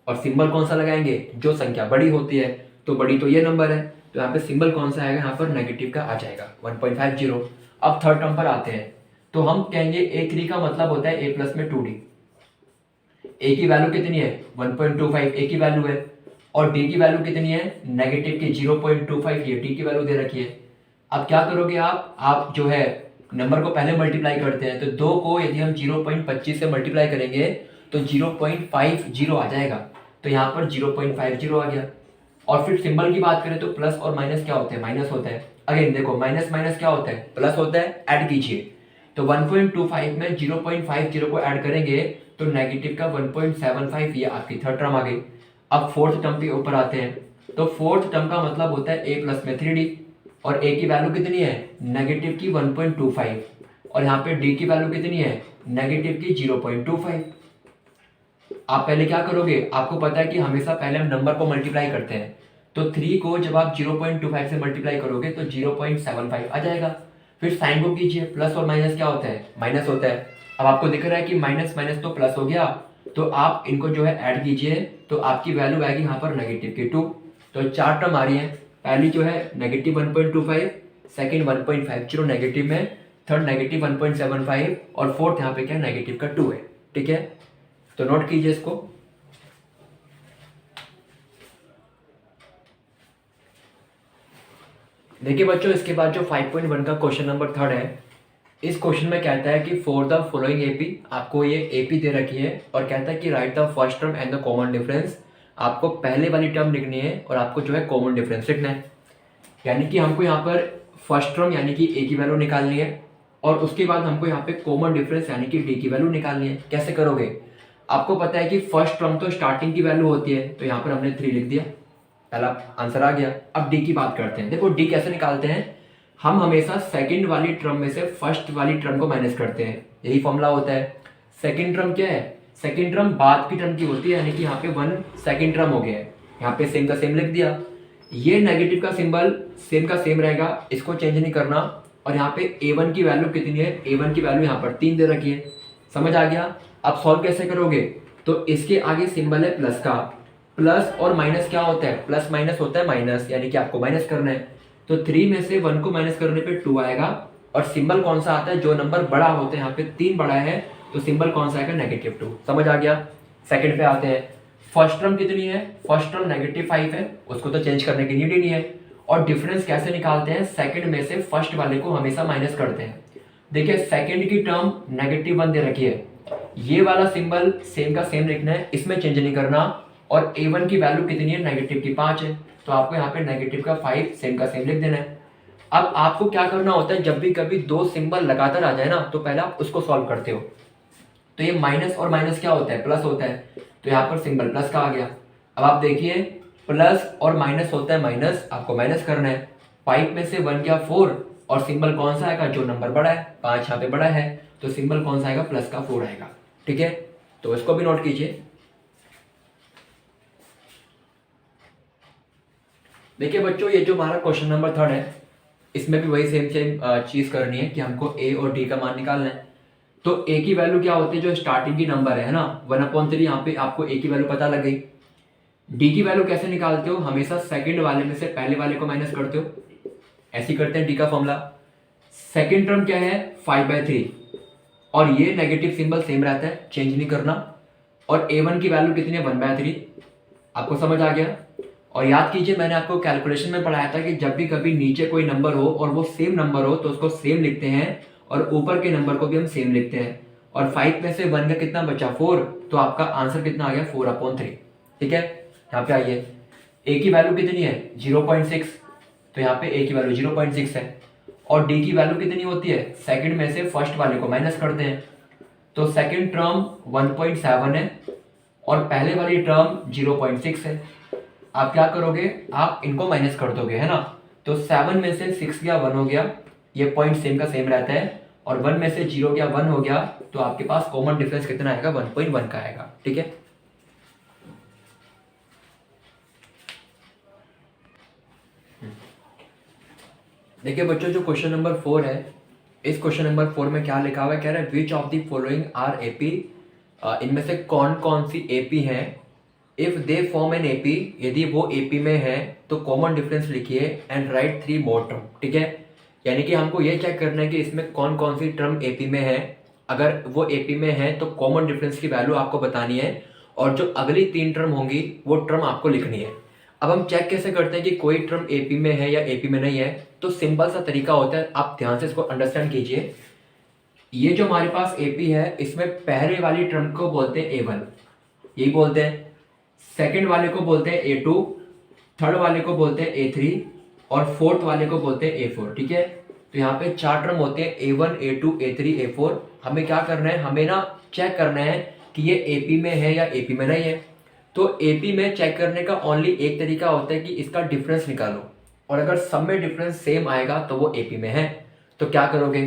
और सिंबल कौन सा लगाएंगे, जो संख्या बड़ी होती है, तो बड़ी तो ये नंबर है, तो यहाँ पे सिंबल कौन सा आएगा, यहाँ पर नेगेटिव का आ जाएगा 1.50। अब थर्ड टर्म पर आते हैं, तो हम कहेंगे A3 का मतलब होता है A प्लस में 2D। A की वैल्यू कितनी है, 1.25 A की वैल्यू है, और D की वैल्यू कितनी है, नेगेटिव की 0.25, ये D की वैल्यू दे रखी है। अब क्या करोगे आप जो है नंबर को पहले मल्टीप्लाई करते हैं, तो 2 को यदि हम 0.25 से मल्टीप्लाई करेंगे तो 0.50 आ जाएगा, तो यहाँ पर 0.50 आ गया। और फिर सिंबल की बात करें तो प्लस और माइनस क्या होते हैं, माइनस होता है। अगेन देखो, माइनस माइनस क्या होता है, प्लस होता है, ऐड कीजिए। तो 1.25 में 0.50 को ऐड करेंगे तो नेगेटिव का 1.75, ये आपकी थर्ड टर्म आ गई। अब फोर्थ टर्म के ऊपर आते हैं, तो फोर्थ टर्म का मतलब होता है A प्लस में 3D, और A की वैल्यू कितनी है, नेगेटिव की 1.25, और यहाँ पे D की वैल्यू कितनी है, नेगेटिव की 0.25। आप पहले क्या करोगे, आपको पता है कि हमेशा पहले हम नंबर को मल्टीप्लाई करते हैं। तो 3 को जब आप 0.25 से मल्टीप्लाई करोगे तो 0.75 आ जाएगा। फिर साइन को कीजिए, प्लस और माइनस क्या होता है, माइनस होता है। अब आपको दिख रहा है कि माइनस माइनस तो प्लस हो गया, तो आप इनको जो है ऐड कीजिए, तो आपकी वैल्यू आएगी यहाँ पर नेगेटिव की 2। तो 4 टर्म आ रही है, पहली जो है नेगेटिव 1.25, सेकेंड 1.50 नेगेटिव में, थर्ड नेगेटिव 1.75, और फोर्थ यहाँ पे क्या नेगेटिव का 2 है। ठीक है, तो नोट कीजिए इसको। देखिए बच्चों, इसके बाद जो 5.1 का क्वेश्चन नंबर 3 है, इस क्वेश्चन में कहता है कि फॉर द फॉलोइंग एपी, आपको ये एपी दे रखी है और कहता है कि right the first term and the common difference. आपको पहले वाली टर्म लिखनी है और आपको जो है कॉमन डिफरेंस लिखना है। यानी कि हमको यहाँ पर फर्स्ट टर्म यानी कि ए की वैल्यू निकालनी है और उसके बाद हमको यहाँ पे कॉमन डिफरेंस यानी कि डी की वैल्यू निकालनी है। कैसे करोगे? आपको पता है कि फर्स्ट टर्म तो स्टार्टिंग की वैल्यू होती है, तो यहाँ पर हमने 3 लिख दिया, पहला आंसर आ गया। अब डी की बात करते हैं। देखो डी कैसे निकालते हैं, हम हमेशा सेकंड वाली टर्म में से फर्स्ट वाली टर्म को माइनस करते हैं, यही फॉर्मूला होता है। सेकंड टर्म क्या है? सेकंड टर्म बाद की टर्म की होती है, यानी कि यहाँ पे 1 सेकंड टर्म हो गया है, यहाँ पे सेम का सेम लिख दिया। ये नेगेटिव का सिंबल सेम का सेम रहेगा, इसको चेंज नहीं करना। और यहाँ पे a1 की वैल्यू कितनी है? a1 की वैल्यू यहाँ पर 3 दे रखी है। समझ आ गया? अब सॉल्व कैसे करोगे? तो इसके आगे सिंबल है प्लस का। प्लस और माइनस क्या होता है? प्लस माइनस होता है माइनस, यानी कि आपको माइनस करना है। तो 3 में से 1 को माइनस करने पे 2 आएगा। और सिंबल कौन सा आता है? जो नंबर बड़ा होता है, यहाँ पे 3 बड़ा है तो सिंबल कौन सा आएगा? -2। समझ आ गया? सेकंड पे आते हैं। फर्स्ट टर्म कितनी है? फर्स्ट टर्म -5 है, उसको तो चेंज करने की नीड ही नहीं है। और डिफरेंस कैसे निकालते हैं? सेकंड में से फर्स्ट वाले को हमेशा माइनस करते हैं। देखिए सेकंड की टर्म -1 दे रखी है, ये वाला सिंबल सेम का सेम लिखना है, इसमें चेंज नहीं करना। और a1 की वैल्यू कितनी है? नेगेटिव की 5 है, तो आपको यहाँ पे नेगेटिव का 5 सेम का सेम लिख देना है। अब आपको क्या करना होता है, जब भी कभी 2 सिंबल लगातार आ जाए ना, तो पहले आप उसको सॉल्व करते हो। तो ये माइनस और माइनस क्या होता है? प्लस होता है, तो यहाँ पर सिंबल प्लस का आ गया। अब आप देखिए प्लस और माइनस होता है माइनस, आपको माइनस करना है। 5 में से 1 गया 4 और सिंबल कौन सा आएगा? जो नंबर बड़ा है, 5 यहाँ पे बड़ा है, तो सिंबल कौन सा आएगा? प्लस का 4 आएगा। ठीक है, तो इसको भी नोट कीजिए। देखिए बच्चों, ये जो हमारा क्वेश्चन नंबर 3 है, इसमें भी वही सेम सेम चीज करनी है कि हमको ए और डी का मान निकालना है। तो ए की वैल्यू क्या होती है? जो स्टार्टिंग की नंबर है ना, 1/3। यहाँ पे आपको ए की वैल्यू पता लग गई। डी की वैल्यू कैसे निकालते हो? हमेशा सेकंड वाले में से पहले वाले को माइनस करते हो, ऐसे ही करते हैं डी का फॉर्मूला। सेकंड टर्म क्या है? 5/3 और ये नेगेटिव सिंबल सेम रहता है, चेंज नहीं करना। और a1 की वैल्यू कितनी है? 1/3। आपको समझ आ गया? और याद कीजिए, मैंने आपको कैलकुलेशन में पढ़ाया था कि जब भी कभी नीचे कोई नंबर हो और वो सेम नंबर हो तो उसको सेम लिखते हैं और ऊपर के नंबर को भी हम सेम लिखते हैं। और 5 में से 1 का कितना बचा? 4, तो आपका आंसर कितना आ गया? 4/3। ठीक है, यहाँ पे आइए, ए की वैल्यू कितनी है? 0.6, तो यहाँ पे ए की वैल्यू 0.6 है। और डी की वैल्यू कितनी होती है? सेकंड में से फर्स्ट वाले को माइनस करते हैं, तो सेकंड टर्म 1.7 है और पहले वाली टर्म 0.6 है। आप क्या करोगे? आप इनको माइनस कर दोगे, है ना। तो 7 में से 6 गया 1 हो गया, ये पॉइंट सेम का सेम रहता है। और 1 में से 0 गया 1 हो गया, तो आपके पास कॉमन डिफरेंस कितना आएगा? 1.1 का आएगा। ठीक है, देखिए बच्चों, जो क्वेश्चन नंबर 4 है, इस क्वेश्चन नंबर 4 में क्या लिखा हुआ है? कह रहा है which of the following are AP, इनमें से कौन कौन सी एपी हैं। If they form an AP, यदि वो एपी में है तो कॉमन डिफरेंस लिखिए एंड राइट 3 मोर टर्म। ठीक है, यानी कि हमको ये चेक करना है कि इसमें कौन कौन सी टर्म एपी में है। अगर वो एपी में है तो कॉमन डिफरेंस की वैल्यू आपको बतानी है और जो अगली 3 टर्म होंगी वो टर्म आपको लिखनी है। अब हम चेक कैसे करते हैं कि कोई टर्म एपी में है या एपी में नहीं है? तो सिंपल सा तरीका होता है, आप ध्यान से इसको अंडरस्टैंड कीजिए। ये जो हमारे पास एपी है, इसमें पहले वाली टर्म को बोलते हैं A1, यही बोलते हैं। सेकंड वाले को बोलते हैं A2, थर्ड वाले को बोलते हैं A3 और फोर्थ वाले को बोलते हैं A4। ठीक है, तो यहाँ पे 4 टर्म होते हैं A1, A2, A3, A4। हमें क्या करना है? हमें ना चेक करना है कि ये एपी में है या एपी में नहीं है। तो एपी में चेक करने का ओनली एक तरीका होता है कि इसका डिफरेंस निकालो, और अगर सब में डिफरेंस सेम आएगा तो वो एपी में है। तो क्या करोगे?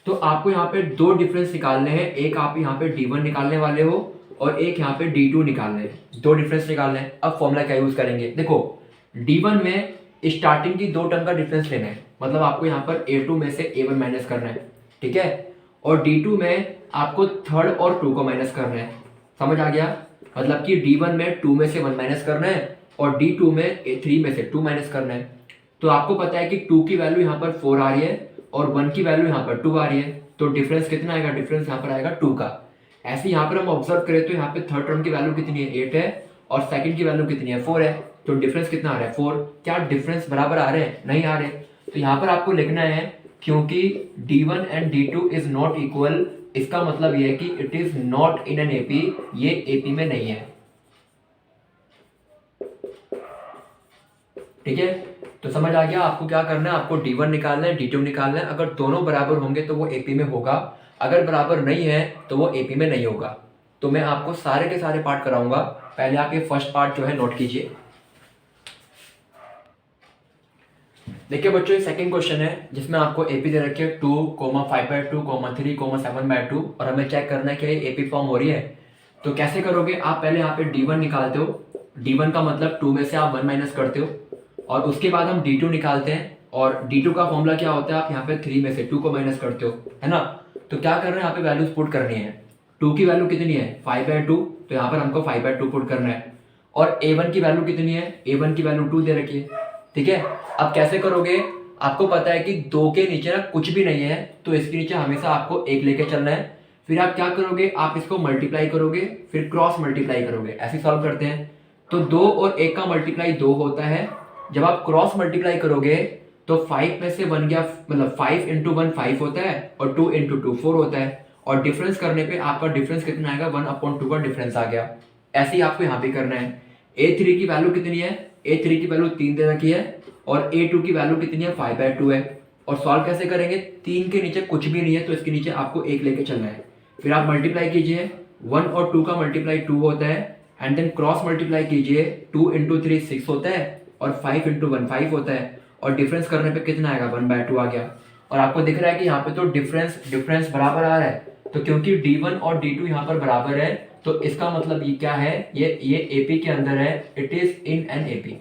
तो आपको यहाँ पे 2 डिफरेंस निकालने हैं, एक आप यहाँ पे D1 निकालने वाले हो और एक यहाँ पे D2 निकालने हैं। 2 डिफरेंस निकालने हैं। अब फॉर्मूला क्या यूज करेंगे? देखो D1 में स्टार्टिंग की 2 टर्म का डिफरेंस लेना है, मतलब आपको यहाँ पर A2 में से A1 माइनस करना है। ठीक है, और D2 में आपको थर्ड और 2 को माइनस करना है। समझ आ गया? मतलब कि D1 में 2 में से 1 माइनस करना है और D2 में 3 में से 2 माइनस करना है। तो आपको पता है कि 2 की वैल्यू यहाँ पर 4 आ रही है और 1 की वैल्यू यहाँ पर 2 आ रही है, तो डिफरेंस कितना आएगा? डिफरेंस यहाँ पर आएगा 2 का। ऐसे यहाँ पर हम ऑब्जर्व करें तो यहाँ पे थर्ड टर्म की वैल्यू कितनी है? 8 है और सेकंड की वैल्यू कितनी है? 4 है, तो डिफरेंस कितना आ रहा है? 4। क्या डिफरेंस बराबर आ रहे हैं? नहीं आ रहे। तो यहाँ पर आपको लिखना है क्योंकि D1 and D2 is not equal, इसका मतलब ये है कि it is not in an AP, ये एपी में नहीं है। ठीक है, तो समझ आ गया आपको क्या करना है, आपको D1 निकालना है, D2 निकालना है। अगर दोनों बराबर होंगे तो वो एपी में होगा, अगर बराबर नहीं है तो वो एपी में नहीं होगा। तो मैं आपको सारे के सारे पार्ट कराऊंगा। पहले आप ये फर्स्ट पार्ट जो है नोट कीजिए। देखिए बच्चों, ये सेकंड क्वेश्चन है जिसमें आपको एपी दे रखी है 2,5/2, 3, 7/2 और हमें चेक करना है कि ये एपी फॉर्म हो रही है। तो कैसे करोगे, आप पहले यहाँ पे D1 निकालते हो, D1 का मतलब 2 में से आप 1 माइनस करते हो, और उसके बाद हम D2 निकालते हैं, और D2 का फॉर्मूला क्या होता है, आप यहाँ पे 3 में से 2 को माइनस करते हो, है ना। तो क्या करना है, यहाँ पे वैल्यूज पुट करनी है। 2 की वैल्यू कितनी है 5/2, तो यहाँ पर हमको 5/2 पुट करना है। और A1 की वैल्यू कितनी है, A1 की वैल्यू 2 दे रखी है। ठीक है, अब कैसे करोगे, आपको पता है कि 2 के नीचे ना कुछ भी नहीं है, तो इसके नीचे हमेशा आपको 1 लेके चलना है। फिर आप क्या करोगे, आप इसको मल्टीप्लाई करोगे, फिर क्रॉस मल्टीप्लाई करोगे, ऐसे सॉल्व करते हैं। तो 2 और 1 का मल्टीप्लाई 2 होता है। जब आप क्रॉस मल्टीप्लाई करोगे तो 5 में से 1 गया, मतलब 5 इंटू 1 5 होता है, और 2 इंटू 2 4 होता है, और डिफरेंस करने पे आपका डिफरेंस कितना आएगा, 1/2 का डिफरेंस आ गया। ऐसे ही आपको यहाँ पे करना है। A3 की वैल्यू कितनी है, A3 की वैल्यू 3 दे रखी है, और A2 की वैल्यू कितनी है 5/2 है। और सॉल्व कैसे करेंगे, 3 के नीचे कुछ भी नहीं है तो इसके नीचे आपको 1 लेके चलना है। फिर आप मल्टीप्लाई कीजिए, 1 और 2 का मल्टीप्लाई 2 होता है, एंड देन क्रॉस मल्टीप्लाई कीजिए, 2 इंटू 3 6 होता है, और 5 इंटू 1 5 होता है, और डिफरेंस करने पे कितना आएगा 1/2 आ गया। और आपको दिख रहा है कि यहाँ पे तो डिफरेंस बराबर आ रहा है, तो क्योंकि D1 और D2 यहाँ पर बराबर है, तो इसका मतलब ये क्या है, ये एपी के अंदर है, it is in an AP.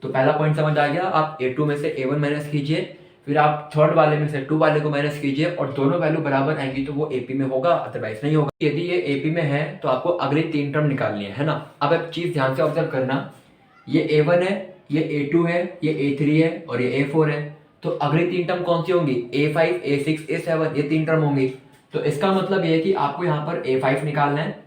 तो पहला पॉइंट समझ आ गया। आप A2 में से A1 माइनस कीजिए, फिर आप थर्ड वाले में से 2 वाले को माइनस कीजिए, और दोनों वैल्यू बराबर आएंगी तो वो एपी में होगा, अदरवाइज नहीं होगा। यदि ये एपी में है तो आपको अगली 3 टर्म निकालनी है ना। अब एक चीज ध्यान से ऑब्जर्व करना, ये A1 है, ये A2 है, ये A3 है, और ये A4 है। तो अगली 3 टर्म कौन सी होंगी, A5, A6, A7, ये 3 टर्म होंगी। तो इसका मतलब ये है कि आपको यहाँ पर A5 निकालना है,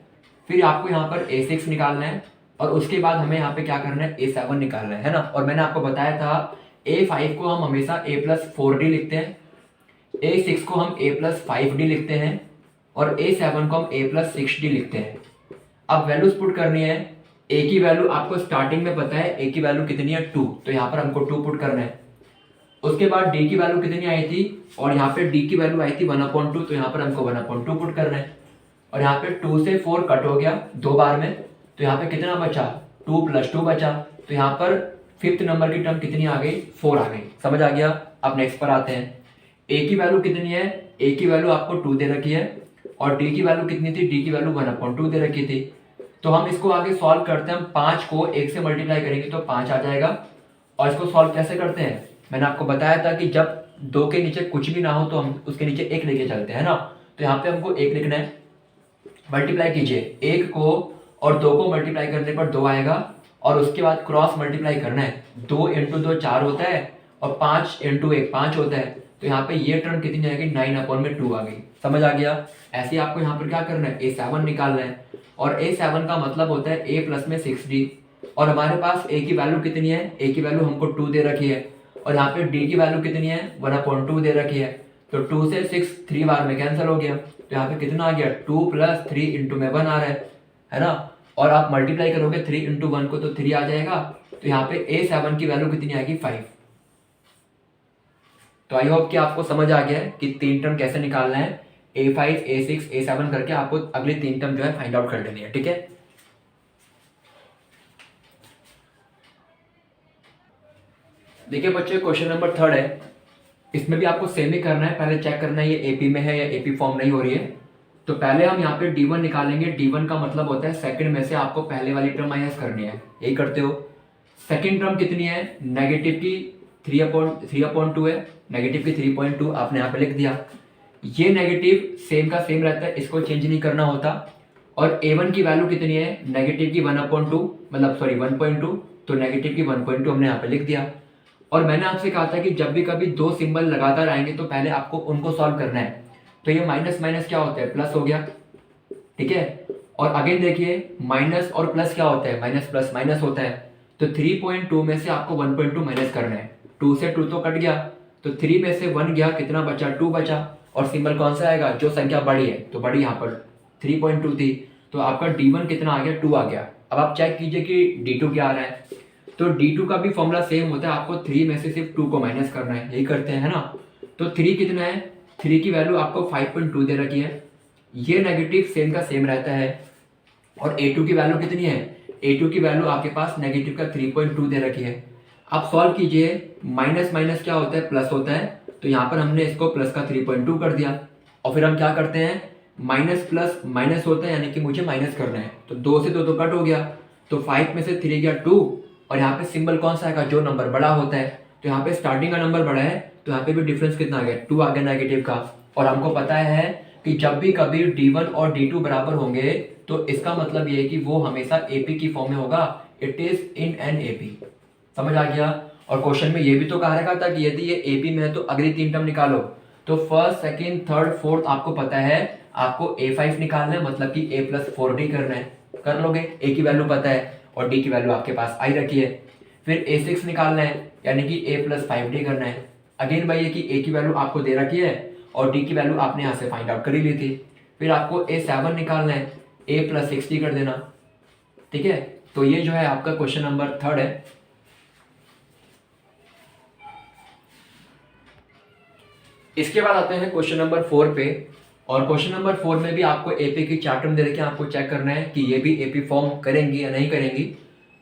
फिर आपको यहाँ पर A6 निकालना है, और उसके बाद हमें यहाँ पे क्या करना है, A7 निकालना है ना। और मैंने आपको बताया था A5 को हम हमेशा A+4D लिखते हैं, A6 को हम A+5D लिखते हैं, और A7 को हम A+6D लिखते हैं। अब वैल्यूज पुट करनी है। A की वैल्यू आपको स्टार्टिंग में पता है, A की वैल्यू कितनी है 2, तो यहाँ पर हमको 2 पुट करना है। उसके बाद D की वैल्यू कितनी आई थी, और यहाँ पे D की वैल्यू आई थी 1/2, तो यहाँ पर हमको 1/2 पुट करना है। और यहाँ पे 2 से 4 कट हो गया 2 बार में, तो यहाँ पे कितना बचा, 2 + 2 बचा। तो यहाँ पर 5th नंबर की टर्म कितनी आ गई, 4 आ गई। समझ आ गया। अब नेक्स्ट पर आते हैं। A की वैल्यू कितनी है, A की वैल्यू आपको 2 दे रखी है, और D की वैल्यू कितनी थी, D की वैल्यू 1/2 दे रखी थी। तो हम इसको आगे सॉल्व करते हैं। हम 5 को 1 से मल्टीप्लाई करेंगे तो 5 आ जाएगा। और इसको सॉल्व कैसे करते हैं, मैंने आपको बताया था कि जब 2 के नीचे कुछ भी ना हो तो हम उसके नीचे 1 लेके चलते हैं ना। तो यहाँ पे हमको 1 लिखना है, मल्टीप्लाई कीजिए 1 को और 2 को मल्टीप्लाई करने पर 2 आएगा, और उसके बाद क्रॉस मल्टीप्लाई करना है। 2 इंटू 2 4 होता है, और 5 इंटू 1 5 होता है। तो यहाँ पे ये टर्म कितनी आएगी, 9/2 आ गई। समझ आ गया। ऐसे ही आपको यहाँ पर क्या करना है, A7 निकालना है, और A7 का मतलब होता है A प्लस में 6D। और हमारे पास A की वैल्यू कितनी है, A की वैल्यू हमको 2 दे रखी है, और यहाँ पे D की वैल्यू कितनी है 1/2 दे रखी है। तो 2 से 6 3 बार में कैंसिल हो गया, तो यहाँ पे कितना आ गया 2 + 3 इंटू में 1 आ रहा है ना। और आप मल्टीप्लाई करोगे 3 इंटू 1 को तो 3 आ जाएगा। तो यहाँ पे A7 की वैल्यू कितनी आएगी 5। तो आई होप कि आपको समझ आ गया है कि 3 टर्म कैसे निकालना है। A5, A6, A7 करके आपको अगली 3 टर्म जो है फाइंड आउट कर लेनी है। ठीक है, देखिए बच्चों, क्वेश्चन नंबर 3 है। इसमें भी आपको सेम ही करना है। पहले चेक करना है ये एपी में है या एपी फॉर्म नहीं हो रही है। तो पहले हम यहाँ पे D1 निकालेंगे। D1 का मतलब होता है सेकंड में से आपको पहले वाली टर्म माइनस करनी है, यही करते हो। सेकंड टर्म कितनी है, नेगेटिव की 3/2 है, नेगेटिव की 3.2 आपने यहाँ पे लिख दिया। ये नेगेटिव सेम का सेम रहता है, इसको चेंज नहीं करना होता। और A1 की वैल्यू कितनी है, नेगेटिव की 1/2, मतलब सॉरी 1.2, तो नेगेटिव की 1.2 हमने यहाँ पे लिख दिया। और मैंने आपसे कहा था कि जब भी कभी 2 सिंबल लगातार आएंगे तो पहले आपको उनको सॉल्व करना है। तो ये माइनस माइनस क्या होता है, प्लस हो गया। ठीक है, और अगेन देखिए माइनस और प्लस क्या होता है, माइनस प्लस माइनस होता है। तो 3.2 में से आपको 1.2 माइनस करना है। 2 से 2 तो कट गया, तो 3 में से 1 गया, कितना बचा, 2 बचा। और सिंबल कौन सा आएगा, जो संख्या बड़ी है, तो बड़ी यहाँ पर 3.2 थी, तो आपका D1 कितना आ गया, 2 आ गया। अब आप चेक कीजिए कि D2 क्या आ रहा है। तो D2 का भी फॉर्मूला सेम होता है, आपको 3 में से सिर्फ 2 को माइनस करना है, यही करते हैं, है ना। तो 3 कितना है, 3 की वैल्यू आपको 5.2 दे रखी है, ये नेगेटिव सेम का सेम रहता है। और A2 की वैल्यू कितनी है, A2 की वैल्यू आपके पास नेगेटिव का 3.2 दे रखी है। आप सॉल्व कीजिए, माइनस माइनस क्या होता है, प्लस होता है, तो यहाँ पर हमने इसको प्लस का 3.2 कर दिया। और फिर हम क्या करते हैं, माइनस प्लस माइनस होता है, यानी कि मुझे माइनस करना है, तो 2 से 2 तो कट हो गया, तो 5 में से 3 गया 2, और यहाँ पे सिंबल कौन सा आएगा, जो नंबर बड़ा होता है, तो यहाँ पे स्टार्टिंग का नंबर बड़ा है, तो यहाँ पे भी डिफरेंस कितना आ गया, 2 आ गया नेगेटिव का। और हमको पता है कि जब भी कभी D1 और D2 बराबर होंगे, तो इसका मतलब ये है कि वो हमेशा AP की फॉर्म में होगा, it is in an AP। समझ आ गया। और क्वेश्चन में ये भी तो कहा रखा था कि यदि ये AP में है तो अगली 3 टर्म निकालो। तो फर्स्ट, सेकंड, थर्ड, फोर्थ आपको पता है, आपको A5 निकालना है, मतलब कि A+4D करना है, कर लोगे। A की वैल्यू पता है और D की वैल्यू आपके पास आई रखी है। फिर A6 निकालना है, यानी कि A+5D करना है। अगेन भाई ये कि A की वैल्यू आपको दे रखी है और D की वैल्यू आपने यहाँ से फाइंड आउट कर ही ली थी। फिर आपको A7 निकालना है, A+6D कर देना, ठीक है। तो ये जो है आपका क्वेश्चन नंबर 3 है। इसके बाद आते हैं क्वेश्चन नंबर 4 पे। और क्वेश्चन नंबर 4 में भी आपको AP की 4 टर्म दे रखी है, आपको चेक करना है कि ये भी AP फॉर्म करेंगी या नहीं करेंगी।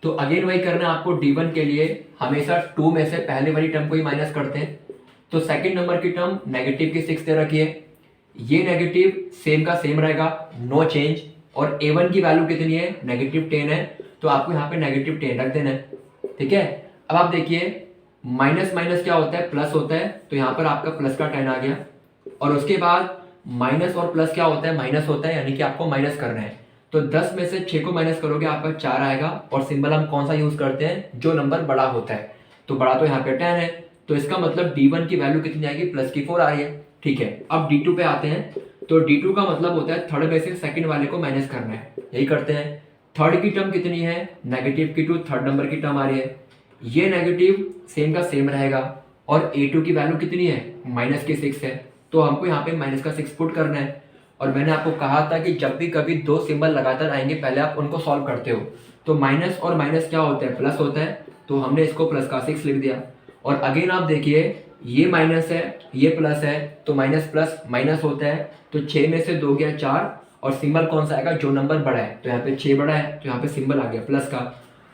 तो अगेन वही करना है आपको, D1 के लिए हमेशा 2 में से पहले वाली टर्म को ही माइनस करते हैं। तो सेकंड नंबर की टर्म नेगेटिव की 6 दे रखी है, ये नेगेटिव सेम का सेम रहेगा, नो चेंज। और A1 की वैल्यू कितनी है, नेगेटिव 10 है, तो आपको यहाँ पे नेगेटिव 10 रख देना है, ठीक है। अब आप देखिए, माइनस माइनस क्या होता है, प्लस होता है, तो यहाँ पर आपका प्लस का 10 आ गया। और उसके बाद माइनस और प्लस क्या होता है, माइनस होता है, यानी कि आपको माइनस करना है। तो 10 में से 6 को माइनस करोगे, आपका 4 आएगा। और सिंबल हम कौन सा यूज करते हैं, जो नंबर बड़ा होता है, तो बड़ा तो यहाँ पे 10 है, तो इसका मतलब D1 की वैल्यू कितनी आएगी, प्लस की 4 आ रही है, ठीक है। अब D2 पे आते हैं, तो D2 का मतलब होता है थर्ड में से सेकंड वाले को माइनस करना है, यही करते हैं। थर्ड की टर्म कितनी है, नेगेटिव की 2 थर्ड नंबर की टर्म आ रही है, ये नेगेटिव सेम का सेम रहेगा। और A2 की वैल्यू कितनी है, माइनस की 6 है, तो हमको यहाँ पे माइनस का 6 पुट करना है। और मैंने आपको कहा था कि जब भी कभी 2 सिंबल लगातार आएंगे, पहले आप उनको सॉल्व करते हो। तो माइनस और माइनस क्या होता है, प्लस होता है, तो हमने इसको प्लस का 6 लिख दिया। और अगेन आप देखिए, ये माइनस है, ये प्लस है, तो माइनस प्लस माइनस होता है, तो 6 में से 2 गया 4, और सिंबल कौन सा आएगा, जो नंबर बड़ा है, तो यहाँ पे 6 बड़ा है, तो यहाँ पे सिंबल आ गया प्लस का।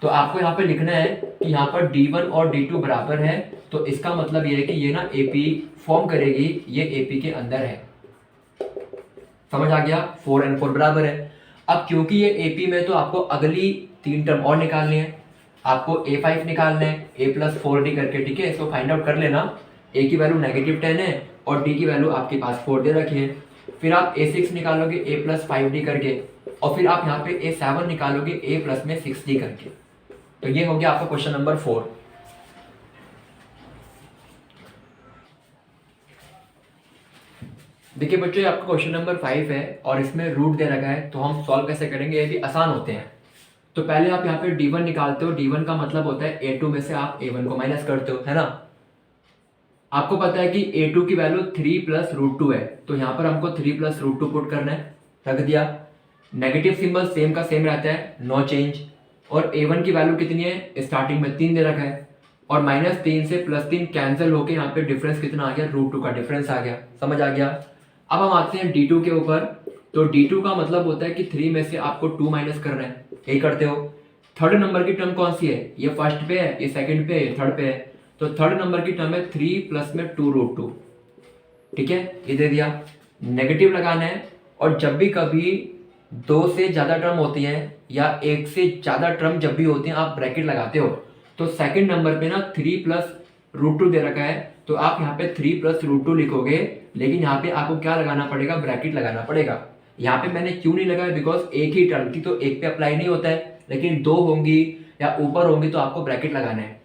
तो आपको यहाँ पे लिखना है कि यहाँ पर D1 और D2 बराबर है, तो इसका मतलब ये है कि ये ना AP फॉर्म करेगी, ये AP के अंदर है। समझ आ गया, 4 और 4 बराबर है। अब क्योंकि ये AP में, तो आपको अगली 3 टर्म और निकालनी है, आपको A5 निकालना है, A+4D करके, ठीक है। इसको फाइंड आउट कर लेना। A की वैल्यू नेगेटिव 10 है और D की वैल्यू आपके पास 4 दे रखी है। फिर आप A6 निकालोगे A+5D करके, और फिर आप यहाँ पे A7 निकालोगे A+ में 6D करके। तो ये हो गया आपका क्वेश्चन नंबर 4। देखिए बच्चों, आपका क्वेश्चन नंबर 5 है और इसमें रूट दे रखा है, तो हम सॉल्व कैसे करेंगे, ये भी आसान होते हैं। तो पहले आप यहाँ पे D1 निकालते हो, D1 का मतलब होता है A2 में से आप A1 को माइनस करते हो, है ना। आपको पता है कि A2 की वैल्यू 3 + √2 है, तो यहाँ पर हमको 3 + √2 पुट करना है, रख दिया। नेगेटिव सिंबल सेम का सेम रहता है, नो चेंज। और A1 की वैल्यू कितनी है, स्टार्टिंग में 3 दे रखा है, और -3 से +3 कैंसिल होके यहाँ पे डिफरेंस कितना आ गया, √2 का डिफरेंस आ गया। समझ आ गया। अब हम आते हैं D2 के ऊपर। तो D2 का मतलब होता है कि 3 में से आपको 2 माइनस करना है, यही करते हो। थर्ड नंबर की टर्म कौन सी है, ये फर्स्ट पे है, ये सेकंड पे है, ये थर्ड पे है, तो थर्ड नंबर की टर्म है 3 + में 2√2, ठीक है, ये दे दिया। नेगेटिव लगाना है, और जब भी कभी 2 से ज्यादा टर्म होती हैं या 1 से ज्यादा टर्म जब भी होती हैं, आप ब्रैकेट लगाते हो, तो सेकंड नंबर पे ना 3 + √2 दे रखा है, तो आप यहाँ पे 3 + √2 लिखोगे, लेकिन यहाँ पे आपको क्या लगाना पड़ेगा, ब्रैकेट लगाना पड़ेगा। यहाँ पे मैंने क्यों नहीं लगाया, बिकॉज एक ही टर्म थी, तो एक पे अप्लाई नहीं होता है, लेकिन 2 होंगी या ऊपर होंगी तो आपको ब्रैकेट लगाना है।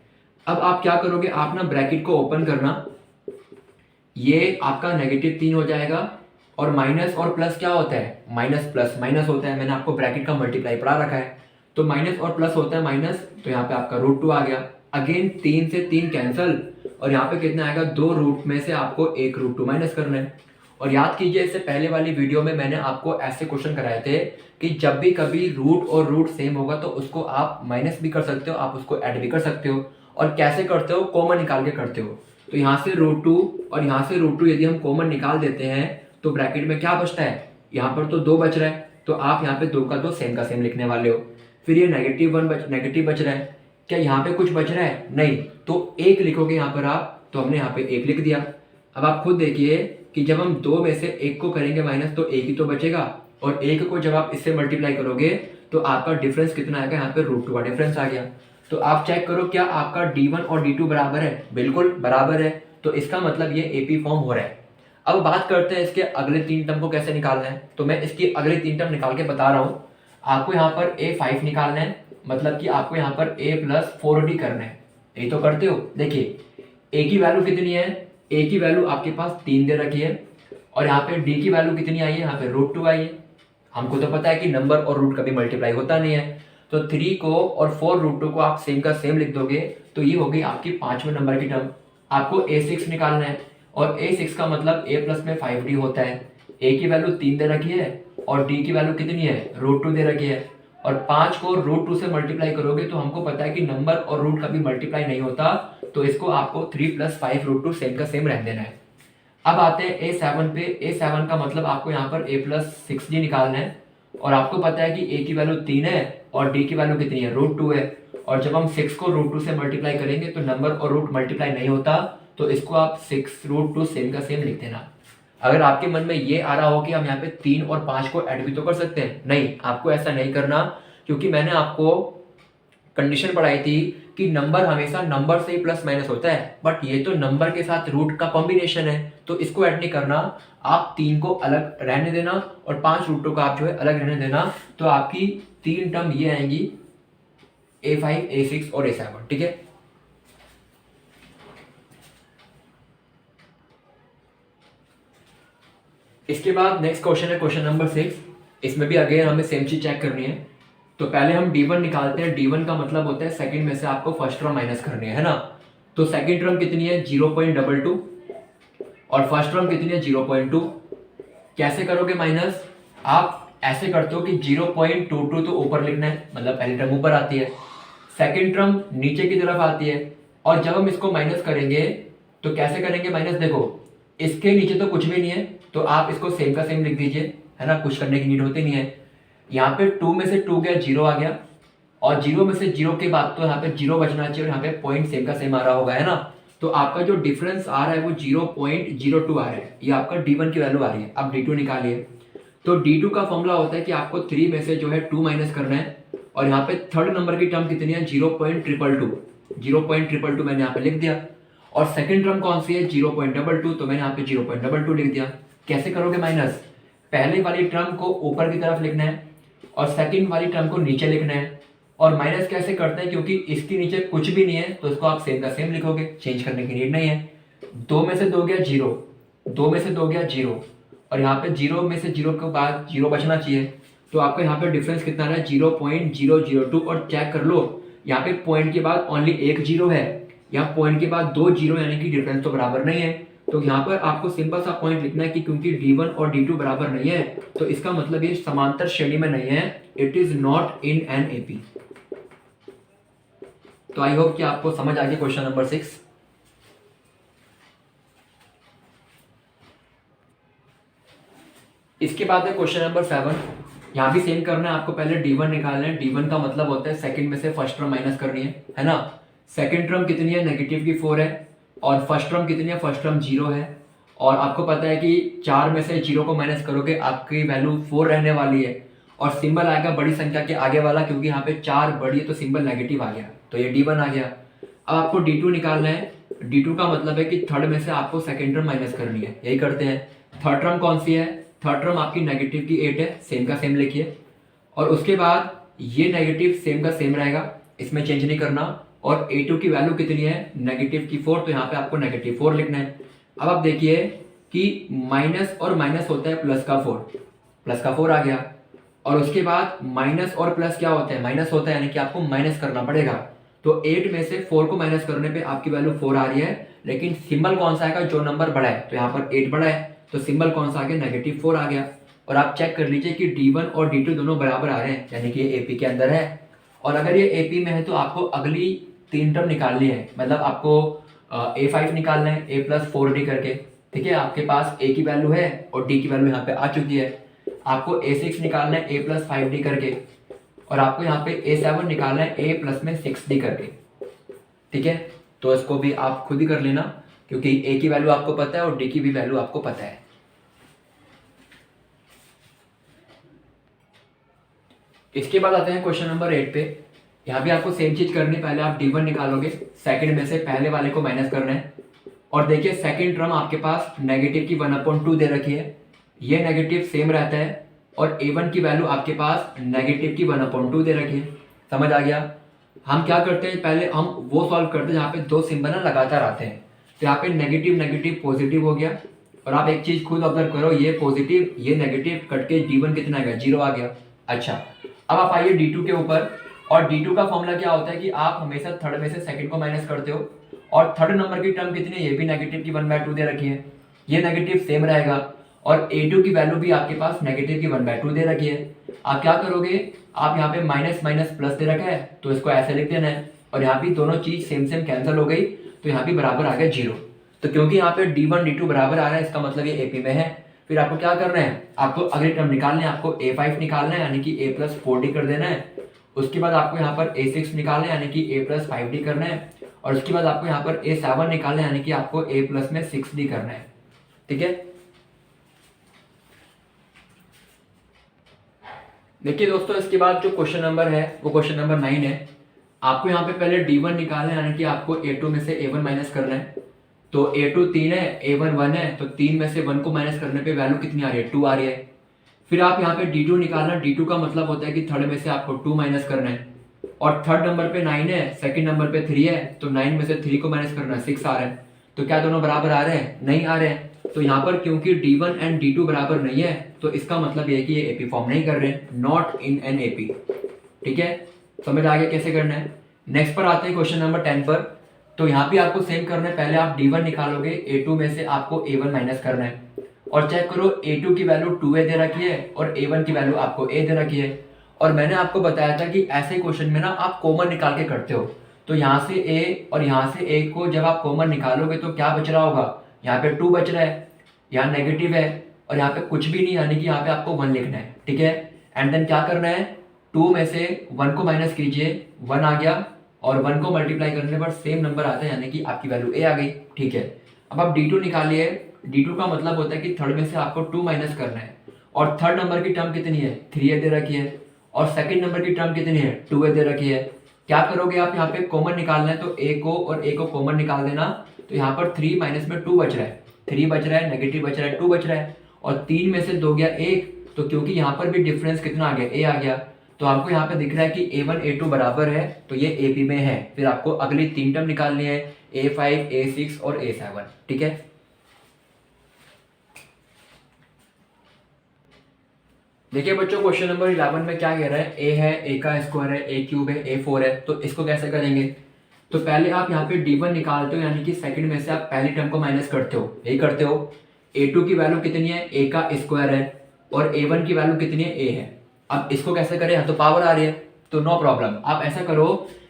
अब आप क्या करोगे, आप ना ब्रैकेट को ओपन करना, ये आपका -3 हो जाएगा। और माइनस और प्लस क्या होता है, माइनस प्लस माइनस होता है, मैंने आपको ब्रैकेट का मल्टीप्लाई पढ़ा रखा है। तो माइनस और प्लस होता है माइनस, तो यहाँ पे आपका √2 आ गया। अगेन 3 से 3 कैंसल, और यहाँ पे कितना आएगा, 2 रूट में से आपको 1 रूट 2 माइनस करना है। और याद कीजिए इससे पहले वाली वीडियो में मैंने आपको ऐसे क्वेश्चन कराए थे कि जब भी कभी रूट और रूट सेम होगा तो उसको आप माइनस भी कर सकते हो, आप उसको ऐड भी कर सकते हो। और कैसे करते हो, कॉमन निकाल के करते हो। तो यहाँ से रूट 2 और यहाँ से रूट 2 यदि हम कॉमन निकाल देते हैं तो ब्रैकेट में क्या बचता है, यहाँ पर तो 2 बच रहा है, तो आप यहाँ पे 2 का 2 सेम का सेम लिखने वाले हो। फिर ये नेगेटिव बच रहा है, क्या यहाँ पे कुछ बच रहा है, नहीं, तो 1 लिखोगे यहाँ पर आप, तो हमने यहाँ पे 1 लिख दिया। अब आप खुद देखिए कि जब हम 2 में से 1 को करेंगे माइनस तो 1 ही तो बचेगा, और 1 को जब आप इससे मल्टीप्लाई करोगे तो आपका डिफरेंस कितना आएगा, यहाँ पे रूट 2 का डिफरेंस आ गया। तो आप चेक करो क्या आपका D1 और D2 बराबर है, बिल्कुल बराबर है, तो इसका मतलब ये AP फॉर्म हो रहा है। अब बात करते हैं इसके अगले 3 टर्म को कैसे निकालना है। तो मैं इसकी अगले 3 टर्म निकाल के बता रहा हूँ। आपको यहाँ पर A5 निकालना है, मतलब कि आपको यहाँ पर A प्लस 4D करना है। यही तो करते हो। देखिए A की वैल्यू कितनी है, A की वैल्यू आपके पास 3 दे रखी है, और यहाँ पे D की वैल्यू कितनी आई है, यहाँ पे रूट 2 आई है। हमको तो पता है कि नंबर और रूट कभी मल्टीप्लाई होता नहीं है, तो 3 को और 4 रूट 2 को आप सेम का सेम लिख दोगे, तो ये हो गई आपकी 5वें नंबर की टर्म। आपको A6 निकालना है, और A6 का मतलब A प्लस में 5D होता है। A की वैल्यू 3 दे रखी है और D की वैल्यू कितनी है, रूट 2 दे रखी है, और 5 को रूट 2 से मल्टीप्लाई करोगे तो हमको पता है कि नंबर और रूट कभी मल्टीप्लाई नहीं होता, तो इसको आपको 3 प्लस 5 रूट 2 सेम का सेम रहने देना है। अब आते हैं A7 पे। A7 का मतलब आपको यहाँ पर A प्लस 6D निकालना है, और आपको पता है कि A की वैल्यू 3 है और D की वैल्यू कितनी है, रूट 2 है, और जब हम 6 को रूट 2 से मल्टीप्लाई करेंगे तो नंबर और रूट मल्टीप्लाई नहीं होता, तो इसको आप 6 रूट 2 सेम का सेम लिख देना। अगर आपके मन में ये आ रहा हो कि हम यहाँ पे 3 और 5 को ऐड भी तो कर सकते हैं, नहीं, आपको ऐसा नहीं करना, क्योंकि मैंने आपको कंडीशन पढ़ाई थी कि नंबर हमेशा नंबर से ही प्लस माइनस होता है, बट ये तो नंबर के साथ रूट का कॉम्बिनेशन है, तो इसको ऐड नहीं करना। आप 3 को अलग रहने देना और 5 रूटों को आप जो है अलग रहने देना, तो आपकी 3 टर्म ये आएंगी, A5, A6 और A7, ठीक है। इसके बाद नेक्स्ट क्वेश्चन है क्वेश्चन नंबर 6। इसमें भी अगेन हमें सेम चीज चेक करनी है। तो पहले हम D1 निकालते हैं। D1 का मतलब होता है सेकंड में से आपको फर्स्ट टर्म माइनस करनी है ना। तो सेकंड टर्म कितनी है, 0.22, और फर्स्ट टर्म कितनी है, 0.2। कैसे करोगे माइनस, आप ऐसे करते हो कि 0.22 तो ऊपर लिखना है, मतलब पहली टर्म ऊपर आती है, सेकंड टर्म नीचे की तरफ आती है, और जब हम इसको माइनस करेंगे तो कैसे करेंगे माइनस, देखो इसके नीचे तो कुछ भी नहीं है, तो आप इसको सेम का सेम लिख दीजिए, है ना, कुछ करने की नीड होती नहीं है। यहाँ पे 2 में से 2 गया, 0 आ गया, और 0 में से 0 के बाद तो यहाँ पे 0 बचना चाहिए, और यहाँ पे पॉइंट सेम का सेम आ रहा होगा, है ना। तो आपका जो डिफरेंस आ रहा है वो 0.02 आ रहा है, ये आपका D1 की वैल्यू आ रही है। अब D2 निकालिए। तो D2 का फॉर्मूला होता है कि आपको 3 में से जो है 2 माइनस करना है, और यहाँ पे थर्ड नंबर की टर्म कितनी है, 0.222। 0.222 मैंने यहाँ पे लिख दिया, और सेकंड टर्म कौन सी है, 0.22, तो मैंने यहाँ पे 0.22 लिख दिया। कैसे करोगे माइनस, पहले वाली टर्म को ऊपर की तरफ लिखना है और सेकंड वाली टर्म को नीचे लिखना है। और माइनस कैसे करते हैं, क्योंकि इसके नीचे कुछ भी नहीं है, तो इसको आप सेम का सेम लिखोगे, चेंज करने की नीड नहीं है। 2 में से 2 गया 0, 2 में से 2 गया 0, और यहाँ पे 0 में से 0 के बाद 0 बचना चाहिए, तो आपका यहाँ पे डिफरेंस कितना रहा है, 0.002। और चेक कर लो, यहाँ पे पॉइंट के बाद ओनली एक 0 है, यहाँ पॉइंट के बाद 2 0, यानी कि डिफरेंस तो बराबर नहीं है। तो यहाँ पर आपको सिंपल सा पॉइंट लिखना है कि क्योंकि D1 और D2 बराबर नहीं है, तो इसका मतलब ये समांतर श्रेणी में नहीं है, it is not in an AP। तो आई होप कि आपको समझ आ गया क्वेश्चन नंबर 6। इसके बाद है क्वेश्चन नंबर 7। यहाँ भी सेम करना है आपको, पहले D1 निकालना है। D1 का मतलब होता है सेकंड में से फर्स्ट टर्म माइनस करनी है ना। सेकंड टर्म कितनी है, नेगेटिव की 4 है, और फर्स्ट टर्म कितनी है, फर्स्ट टर्म 0 है, और आपको पता है कि 4 में से 0 को माइनस करोगे आपकी वैल्यू 4 रहने वाली है, और सिंबल आएगा बड़ी संख्या के आगे वाला, क्योंकि यहाँ पे 4 बड़ी है तो सिंबल नेगेटिव आ गया, तो ये D1 आ गया। अब आपको D2 निकालना है। D2 का मतलब है कि थर्ड में से आपको सेकेंड टर्म माइनस करनी है, यही करते हैं। थर्ड टर्म कौन सी है, थर्ड टर्म आपकी नेगेटिव की 8 है, सेम का सेम लिखिए, और उसके बाद ये नेगेटिव सेम का सेम रहेगा, इसमें चेंज नहीं करना। और A2 की वैल्यू कितनी है, नेगेटिव की 4, तो यहाँ पे आपको नेगेटिव 4 लिखना है। अब आप देखिए कि माइनस और माइनस होता है प्लस का 4, प्लस का 4 आ गया, और उसके बाद माइनस और प्लस क्या होता है, माइनस होता है, यानी कि आपको माइनस करना पड़ेगा। तो 8 में से 4 को माइनस करने पे आपकी वैल्यू 4 आ रही है, लेकिन सिंबल कौन सा आएगा, जो नंबर बड़ा है। तो यहाँ पर 8 बड़ा है तो सिंबल कौन सा आ गया, -4 आ गया। और आप चेक कर लीजिए कि D1 और D2 दोनों बराबर आ रहे हैं, यानी कि ये एपी के अंदर है। और अगर ये एपी में है तो आपको अगली 3 टर्म निकालनी है, मतलब आपको A5 निकालना है, A+4D करके। ठीक है, आपके पास A की वैल्यू है और D की वैल्यू यहाँ पे आ चुकी है। आपको A6 निकालना है A+5D करके, और आपको यहाँ पे A7 निकालना है A+6D करके। ठीक है, तो इसको भी आप खुद ही कर लेना, क्योंकि A की वैल्यू आपको पता है और D की भी वैल्यू आपको पता है। इसके बाद आते हैं क्वेश्चन नंबर 8 पे। यहाँ भी आपको सेम चीज करनी, पहले आप D1 निकालोगे, सेकंड में से पहले वाले को माइनस करना है। और देखिए सेकंड टर्म आपके पास नेगेटिव की 1/2 दे रखी है, ये नेगेटिव सेम रहता है। और A1 की वैल्यू आपके पास नेगेटिव की 1/2 दे रखी है। समझ आ गया। हम क्या करते हैं, पहले हम वो सॉल्व करते हैं जहाँ पे दो सिंबल ना लगातार आते हैं। तो यहाँ पे नेगेटिव नेगेटिव पॉजिटिव हो गया, और आप एक चीज खुद ऑब्जर्व करो, ये पॉजिटिव ये नेगेटिव कट के D1 कितना आ गया, 0 आ गया। अच्छा, अब आप आइए D2 के ऊपर। और D2 का फॉर्मूला क्या होता है कि आप हमेशा थर्ड में से सेकंड को माइनस करते हो, और थर्ड नंबर की टर्म कितनी है, ये भी नेगेटिव की 1/2 दे रखी है, ये नेगेटिव सेम रहेगा। और A2 की वैल्यू भी आपके पास नेगेटिव की 1/2 दे रखी है। आप क्या करोगे, आप यहाँ पे माइनस माइनस प्लस दे रखा है तो इसको ऐसे लिख देना है, और यहाँ भी दोनों चीज सेम सेम कैंसिल हो गई, तो यहाँ भी बराबर आ गया 0। तो क्योंकि यहाँ पे D1 D2 बराबर आ रहा है, इसका मतलब ये एपी में है। फिर आपको क्या करना है, आपको अगली टर्म निकालना है, आपको A5 निकालना है, यानी कि A+4D कर देना है। उसके बाद आपको यहाँ पर A6 निकालना है, यानी कि A+5D करना है। और उसके बाद आपको यहाँ पर A7 निकालना है, यानी कि आपको A+6D करना है। ठीक है, देखिए दोस्तों, इसके बाद जो क्वेश्चन नंबर है वो क्वेश्चन नंबर 9 है। आपको यहाँ पे पहले D1 निकालना है, यानी कि आपको A2 में से A1 माइनस करना है। तो A2 3 है, A1 1 है, तो 3 में से 1 को माइनस करने पे वैल्यू कितनी आ रही है, 2 आ रही है। फिर आप यहाँ पे D2 निकालना, D2 का मतलब होता है कि थर्ड में से आपको 2 माइनस करना है। और थर्ड नंबर पे 9 है, सेकंड नंबर पे 3 है, तो 9 में से 3 को माइनस करना है, 6 आ रहा है। तो क्या दोनों बराबर आ रहे हैं, नहीं आ रहे हैं। तो यहाँ पर क्योंकि D1 एंड D2 बराबर नहीं है, तो इसका मतलब ये है कि ये एपी फॉर्म नहीं कर रहे हैं, नॉट इन एन एपी। ठीक है, समझ आ गया कैसे करना है। नेक्स्ट पर आते हैं क्वेश्चन नंबर 10 पर। तो यहाँ भी आपको सेम करना है, पहले आप D1 निकालोगे, A2 में से आपको A1 माइनस करना है। और चेक करो A2 की वैल्यू 2A दे रखी है और A1 की वैल्यू आपको A दे रखी है। और मैंने आपको बताया था कि ऐसे क्वेश्चन में ना आप कॉमन निकाल के करते हो। तो यहाँ से A और यहाँ से A को जब आप कॉमन निकालोगे तो क्या बच रहा होगा, यहाँ पे 2 बच रहा है, यहाँ नेगेटिव है, और यहाँ पे कुछ भी नहीं, यानी कि यहाँ पे आपको 1 लिखना है। ठीक है, एंड देन क्या करना है, 2 में से 1 को माइनस कीजिए, 1 आ गया, और 1 को मल्टीप्लाई करने पर सेम नंबर आता है, यानी कि आपकी वैल्यू A आ गई। ठीक है, अब आप D2 निकालिए। D2 का मतलब होता है कि थर्ड में से आपको 2 माइनस करना है, और थर्ड नंबर की टर्म कितनी है, 3A दे रखी है, और सेकंड नंबर की टर्म कितनी है, 2A दे रखी है। क्या करोगे आप, यहाँ पे कॉमन निकालना है, तो A को और A को कॉमन निकाल देना। तो यहाँ पर 3 माइनस में 2 बच रहा है, 3 बच रहा है, नेगेटिव बच रहा है, 2 बच रहा है, और 3 में से 2 गया 1, तो क्योंकि यहाँ पर भी डिफरेंस कितना आ गया, A आ गया। तो आपको यहाँ पे दिख रहा है कि A1 A2 बराबर है, तो ये AP में है। फिर आपको अगली 3 टर्म निकालनी है, A5 A6 और A7। ठीक है, देखिए बच्चों, क्वेश्चन नंबर 11 में क्या कह रहा है, A है, A का स्क्वायर है, A क्यूब है, A4 है। तो इसको कैसे करेंगे, तो पहले आप यहाँ पे D1 निकालते हो, यानी कि सेकंड में से आप पहली टर्म को माइनस करते हो, यही करते हो। A2 की वैल्यू कितनी है, A का स्क्वायर है, और A1 की वैल्यू कितनी है, A है। अब इसको कैसे करें, यहाँ तो पावर आ रही है, तो नो प्रॉब्लम, आप ऐसा करो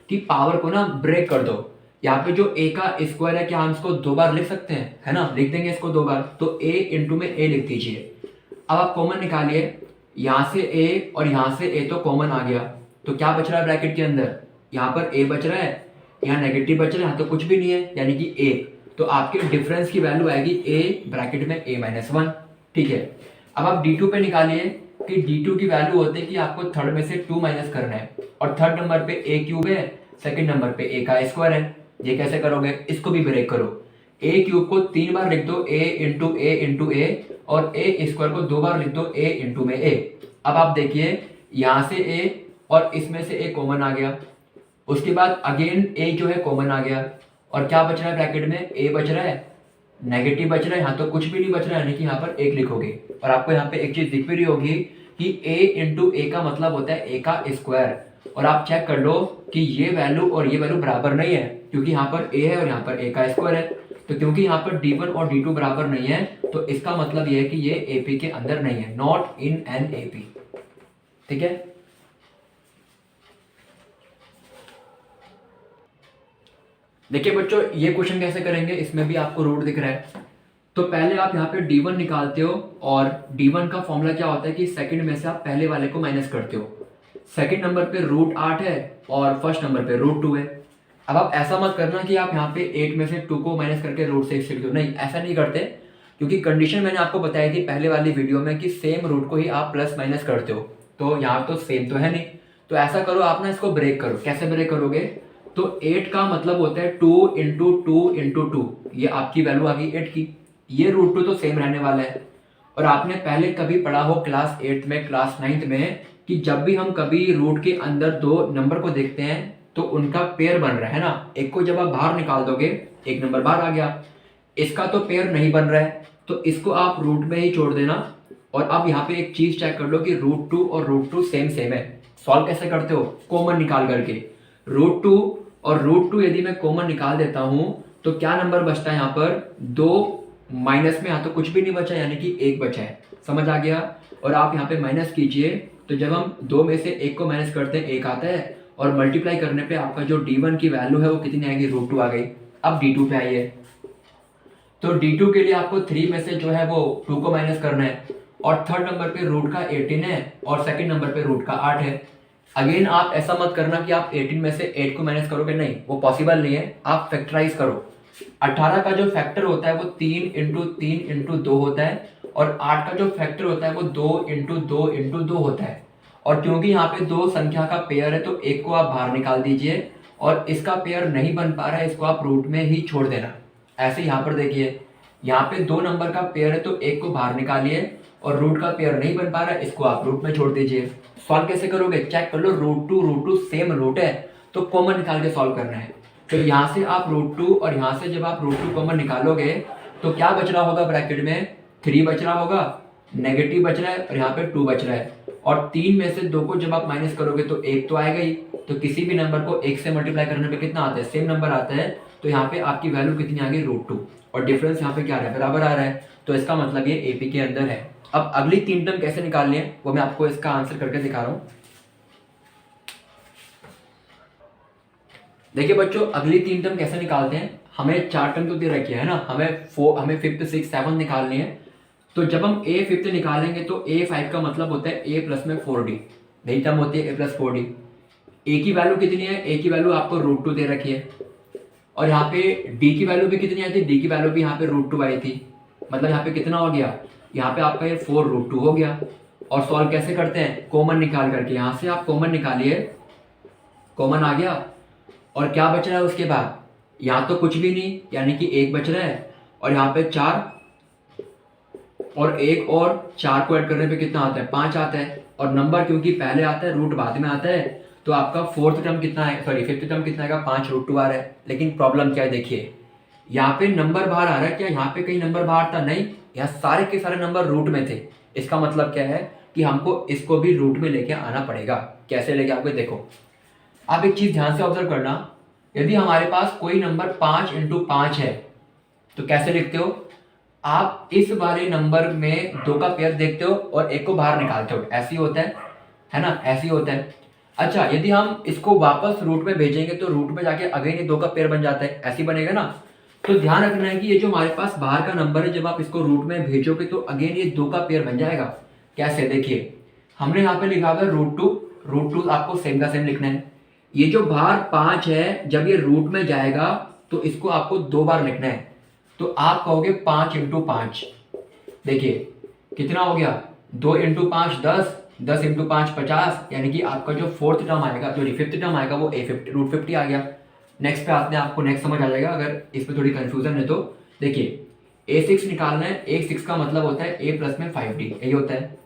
कि पावर को ना ब्रेक कर दो। यहाँ पे जो A का स्क्वायर है, क्या हम इसको 2 बार लिख सकते हैं, है ना, लिख देंगे इसको 2 बार, तो A इंटू में A लिख दीजिए। अब आप कॉमन निकालिए, यहाँ से A और यहाँ से A तो कॉमन आ गया, तो क्या बच रहा है ब्रैकेट के अंदर, यहाँ पर A बच रहा है, यहाँ नेगेटिव बच रहा है, यहाँ तो कुछ भी नहीं है, यानी कि A। तो आपके डिफरेंस की वैल्यू आएगी A ब्रैकेट में A-1। ठीक है, अब आप D2 पे निकालिए कि D2 की वैल्यू होती है कि आपको थर्ड में से 2 माइनस करना है, और थर्ड नंबर पे A क्यूब है, सेकंड नंबर पे A का स्क्वायर है। ये कैसे करोगे, इसको भी ब्रेक करो, A क्यूब को 3 बार लिख दो, A into A into A, और A स्क्वायर को 2 बार लिख दो, A इंटू में A। अब आप देखिए, यहाँ से A और इसमें से A कॉमन आ गया, उसके बाद अगेन A जो है कॉमन आ गया, और क्या बच रहा है ब्रैकेट में, A बच रहा है, नेगेटिव बच रहा है, यहाँ तो कुछ भी नहीं बच रहा है, यानी कि यहाँ पर 1 लिखोगे। और आपको यहाँ पे एक चीज दिख भी रही होगी कि A इंटू A का मतलब होता है A का स्क्वायर। और आप चेक कर लो कि ये वैल्यू और ये वैल्यू बराबर नहीं है, क्योंकि यहाँ पर A है और यहाँ पर A का स्क्वायर है। तो क्योंकि यहाँ पर D1 और D2 बराबर नहीं है तो इसका मतलब ये है कि ये AP के अंदर नहीं है, नॉट इन एन AP। ठीक है, देखिए बच्चों ये क्वेश्चन कैसे करेंगे, इसमें भी आपको रूट दिख रहा है। तो पहले आप यहाँ पे D1 निकालते हो और D1 का फॉर्मूला क्या होता है कि सेकंड में से आप पहले वाले को माइनस करते हो। सेकंड नंबर पे √8 है और फर्स्ट नंबर पे √2 है। अब आप ऐसा मत करना कि आप यहाँ पे 8 में से 2 को माइनस करके √6 लिख दो, नहीं ऐसा नहीं करते, क्योंकि कंडीशन मैंने आपको बताई थी पहले वाली वीडियो में कि सेम रूट को ही आप प्लस माइनस करते हो, तो यहाँ तो सेम तो है नहीं। तो ऐसा करो आप ना, इसको ब्रेक करो। कैसे ब्रेक करोगे, तो 8 का मतलब होता है 2 इंटू 2 इंटू 2, ये आपकी वैल्यू आ गई 8 की। ये √2 तो सेम रहने वाला है। और आपने पहले कभी पढ़ा हो क्लास 8th में, क्लास 9th में, कि जब भी हम कभी रूट के अंदर दो नंबर को देखते हैं तो उनका पेयर बन रहा है ना, एक को जब आप बाहर निकाल दोगे एक नंबर बाहर आ गया, इसका तो पेयर नहीं बन रहा है तो इसको आप रूट में ही छोड़ देना। और अब यहाँ पे एक चीज चेक कर लो कि √2 और √2 सेम सेम है। सॉल्व कैसे करते हो, कॉमन निकाल करके। √2 और √2 यदि मैं कॉमन निकाल देता हूं तो क्या नंबर बचता है यहाँ पर, 2 माइनस में यहाँ तो कुछ भी नहीं बचा, यानी कि 1 बचा है। समझ आ गया। और आप यहाँ पे माइनस कीजिए, तो जब हम 2 में से 1 को माइनस करते हैं 1 आता है, और मल्टीप्लाई करने पे आपका जो D1 की वैल्यू है वो कितनी आएगी, √2 आ गई। अब D2 पे आइए, तो D2 के लिए आपको 3 में से जो है वो 2 को माइनस करना है, और थर्ड नंबर पे रूट का 18 है और सेकंड नंबर पे रूट का 8 है। अगेन आप ऐसा मत करना कि आप 18 में से 8 को माइनस करोगे, नहीं वो पॉसिबल नहीं है। आप फैक्टराइज करो। 18 का जो फैक्टर होता है वो 3 इंटू 3 इंटू 2 होता है, और 8 का जो फैक्टर होता है वो 2 इंटू 2 इंटू 2 होता है। और क्योंकि यहाँ पे दो संख्या का पेयर है तो एक को आप बाहर निकाल दीजिए, और इसका पेयर नहीं बन पा रहा है इसको आप रूट में ही छोड़ देना। ऐसे यहाँ पर देखिए, यहाँ पे 2 नंबर का पेयर है तो एक को बाहर निकालिए, और रूट का पेयर नहीं बन पा रहा है इसको आप रूट में छोड़ दीजिए। सॉल्व कैसे करोगे, चेक कर लो, √2 सेम रूट है तो कॉमन निकाल के सॉल्व करना है। तो यहाँ से आप √2 और यहाँ से जब आप √2 कॉमन निकालोगे तो क्या बच रहा होगा, ब्रैकेट में 3 बच रहा होगा, नेगेटिव बच रहा है, और यहाँ पे 2 बच रहा है। और 3 में से 2 को जब आप माइनस करोगे तो 1 तो आएगा ही। तो किसी भी नंबर को 1 से मल्टीप्लाई करने पे कितना आता है, सेम नंबर आता है। तो यहाँ पे आपकी वैल्यू कितनी आ गई, √2, और डिफरेंस यहाँ पे क्या आ रहा है, बराबर आ रहा है। तो इसका मतलब ये AP के अंदर है। अब अगली 3 टर्म कैसे निकालनी है वो मैं आपको इसका आंसर करके दिखा रहा हूँ। देखिए बच्चों, अगली 3 टर्म कैसे निकालते हैं, हमें 4 टर्म तो दे रखी है ना, हमें 5th 6th 7 निकालनी है। तो जब हम A 5th निकालेंगे तो A 5 का मतलब होता है A प्लस में 4D, नई टर्म होती है A प्लस 4D। A की वैल्यू कितनी है, A की वैल्यू आपको √2 दे रखी है, और यहाँ पे D की वैल्यू भी कितनी आई थी, D की वैल्यू भी यहाँ पे √2 आई थी। मतलब यहाँ पे कितना हो गया, यहाँ पे आपका ये 4√2 हो गया। और सॉल्व कैसे करते हैं, कॉमन निकाल करके। यहाँ से आप कॉमन निकालिए, कॉमन आ गया, और क्या बच रहा है उसके बाद, यहाँ तो कुछ भी नहीं, यानी कि 1 बच रहा है, और यहाँ पे 4, और 1 और 4 को ऐड करने पे कितना आता है, 5 आता है। और नंबर क्योंकि पहले आता है रूट बाद में आता है, तो आपका 4th टर्म कितना है, सॉरी 5th टर्म कितना आएगा, 5√2 आ रहा है। लेकिन प्रॉब्लम क्या है, देखिए यहाँ पे नंबर बाहर आ रहा है, क्या यहाँ पे कहीं नंबर बाहर था, नहीं, यहाँ सारे के सारे नंबर रूट में थे। इसका मतलब क्या है कि हमको इसको भी रूट में लेके आना पड़ेगा। कैसे लेके आओगे, देखो आप एक चीज ध्यान से ऑब्जर्व करना, यदि हमारे पास कोई नंबर 5 इंटू 5 है तो कैसे लिखते हो, आप इस वाले नंबर में 2 का पेयर देखते हो और 1 को बाहर निकालते हो, ऐसे ही होता है ना, ऐसे ही होता है। अच्छा, यदि हम इसको वापस रूट में भेजेंगे तो रूट में जाके अगेन ये 2 का पेयर बन जाता है, ऐसे ही बनेगा ना। तो ध्यान रखना है कि ये जो हमारे पास बाहर का नंबर है, जब आप इसको रूट में भेजोगे तो अगेन ये 2 का पेयर बन जाएगा। कैसे, देखिए हमने यहाँ पे लिखा हुआ है √2 आपको सेम का सेम लिखना है। ये जो बाहर 5 है, जब ये रूट में जाएगा तो इसको आपको 2 बार लिखना है। तो आप कहोगे 5 इंटू 5, देखिए कितना हो गया, 2 इंटू 5 10, 10 इंटू 5 50, यानी कि आपका जो 4th टर्म आएगा, जो 5th टर्म आएगा वो √50 आ गया। नेक्स्ट पे आते हैं, आपको नेक्स्ट समझ आ जाएगा अगर इसमें थोड़ी कंफ्यूजन है तो। देखिए A6 निकालना है, A6 का मतलब होता है A प्लस में 5D, यही होता है।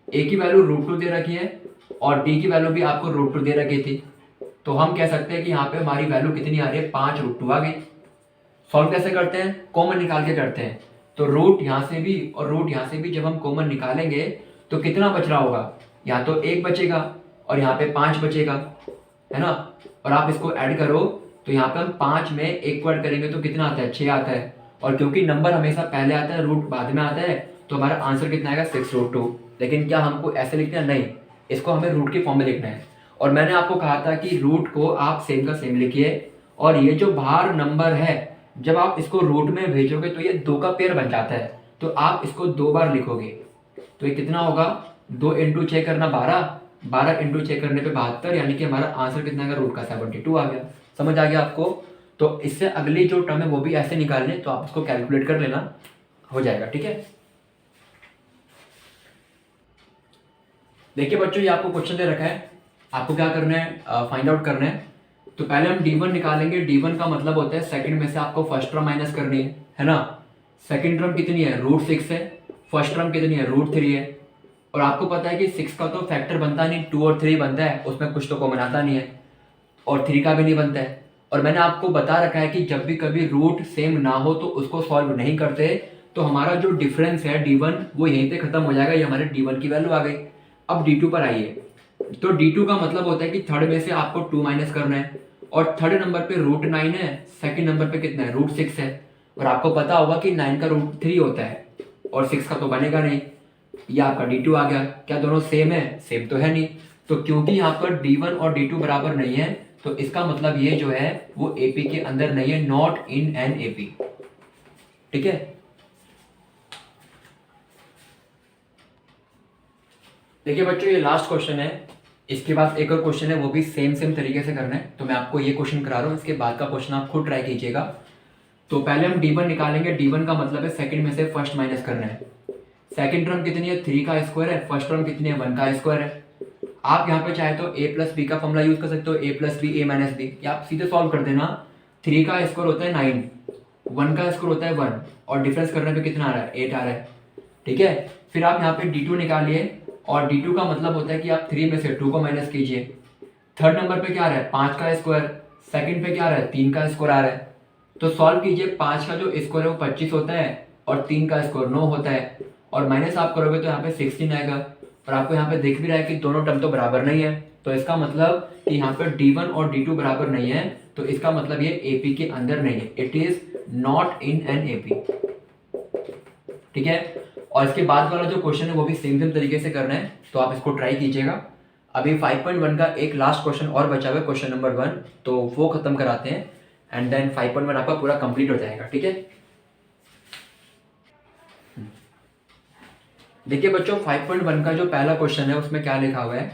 A की वैल्यू √2 दे रखी है और D की वैल्यू भी आपको √2 दे रखी थी, तो हम कह सकते हैं कि यहाँ पे हमारी वैल्यू कितनी आ रही है, 5√2 आ गई। सॉल्व कैसे करते हैं, कॉमन निकाल के करते हैं। तो रूट यहाँ से भी और रूट यहाँ से भी जब हम कॉमन निकालेंगे तो कितना बच रहा होगा, यहाँ तो 1 बचेगा और यहाँ पे 5 बचेगा, है ना। और आप इसको ऐड करो तो यहाँ पे हम 5 में 1 को ऐड करेंगे तो कितना आता है, 6 आता है। और क्योंकि नंबर हमेशा पहले आता है, रूट बाद में आता है, तो हमारा आंसर कितना आएगा 6√2। लेकिन क्या हमको ऐसे लिखना है? नहीं, इसको हमें रूट की फॉर्म में लिखना है। और मैंने आपको कहा था कि रूट को आप सेम का सेम लिखिए, और ये जो बाहर नंबर है जब आप इसको रूट में भेजोगे तो ये 2 का पेयर बन जाता है, तो आप इसको 2 बार लिखोगे। तो ये कितना होगा? 2 इंटू 6 करना 12, 12 इंटू 6 करने पे 72, यानी कि हमारा आंसर कितना आएगा? रूट का 72 आ गया। समझ आ गया आपको? तो इससे अगली जो टर्म है वो भी ऐसे निकालने, तो आप उसको कैलकुलेट कर लेना, हो जाएगा। ठीक है, देखिए बच्चों, ये आपको क्वेश्चन दे रखा है, आपको क्या करना है? फाइंड आउट करना है। तो पहले हम d1 निकालेंगे। d1 का मतलब होता है सेकंड में से आपको फर्स्ट टर्म माइनस करनी है ना। सेकंड टर्म कितनी है? √6 है। फर्स्ट टर्म कितनी है? √3 है। और आपको पता है कि 6 का तो फैक्टर बनता नहीं, 2 और 3 बनता है, उसमें कुछ तो कॉमन आता नहीं है, और 3 का भी नहीं बनता है। और मैंने आपको बता रखा है कि जब भी कभी रूट सेम ना हो तो उसको सॉल्व नहीं करते, तो हमारा जो डिफरेंस है d1 वो यहीं पे खत्म हो जाएगा। ये हमारे d1 की वैल्यू आ गई। अब d2 पर आइए। तो d2 का मतलब होता है कि थर्ड में से आपको 2 माइनस करना है, और थर्ड नंबर पे √9 है, सेकंड नंबर पे कितना है? √6 है। और आपको पता होगा कि 9 का √3 होता है, और 6 का तो बनेगा नहीं। ये आपका d2 आ गया। क्या दोनों सेम है? सेम तो है नहीं। तो क्योंकि यहाँ पर d1 और d2 बराबर नहीं है, तो इसका मतलब ये जो है वो AP के अंदर नहीं है, नॉट इन एन AP। ठीक है, देखिए बच्चों, ये लास्ट क्वेश्चन है। इसके बाद एक और क्वेश्चन है, वो भी सेम तरीके से करना है। तो मैं आपको ये क्वेश्चन करा रहा हूँ, इसके बाद का क्वेश्चन आप खुद ट्राई कीजिएगा। तो पहले हम d1 निकालेंगे। d1 का मतलब है सेकंड में से फर्स्ट माइनस करना है। सेकंड टर्म कितनी है? 3 का स्क्वायर है। फर्स्ट टर्म कितनी है? 1 का स्क्वायर है। आप यहाँ पे चाहे तो a प्लस बी का फॉर्मूला यूज कर सकते हो, a plus B, a minus B, या आप सीधे सॉल्व कर देना। 3 का स्क्वायर होता है 9, 1 का स्क्वायर होता है 1, और डिफरेंस करने पे कितना आ रहा है? 8 आ रहा है। ठीक है, फिर आप यहाँ पे d2 निकालिए, और d2 का मतलब होता है कि आप 3 में से 2 को माइनस कीजिए। थर्ड नंबर पे क्या आ रहा है? 5 का स्क्वायर। सेकंड पे क्या आ रहा है? 3 का स्क्वायर आ रहा है। तो सॉल्व कीजिए। 5 का जो स्क्वायर है वो 25 होता है, और 3 का स्क्वायर 9 होता है, और माइनस आप करोगे तो यहाँ पे 16 आएगा। और आपको यहाँ पे दिख भी रहा है कि दोनों टर्म तो बराबर नहीं है, तो इसका मतलब कि यहाँ पे d1 और d2 बराबर नहीं है, तो इसका मतलब ये AP के अंदर नहीं है, it is not in an AP। ठीक है, और इसके बाद वाला जो क्वेश्चन है वो भी सेम तरीके से करना है, तो आप इसको ट्राई कीजिएगा। अभी 5.1 का एक लास्ट क्वेश्चन और बचा हुआ है, क्वेश्चन नंबर 1, तो वो खत्म कराते हैं, एंड देन 5.1 आपका पूरा कंप्लीट हो जाएगा। ठीक है, देखिए बच्चों, 5.1 का जो पहला क्वेश्चन है उसमें क्या लिखा हुआ है?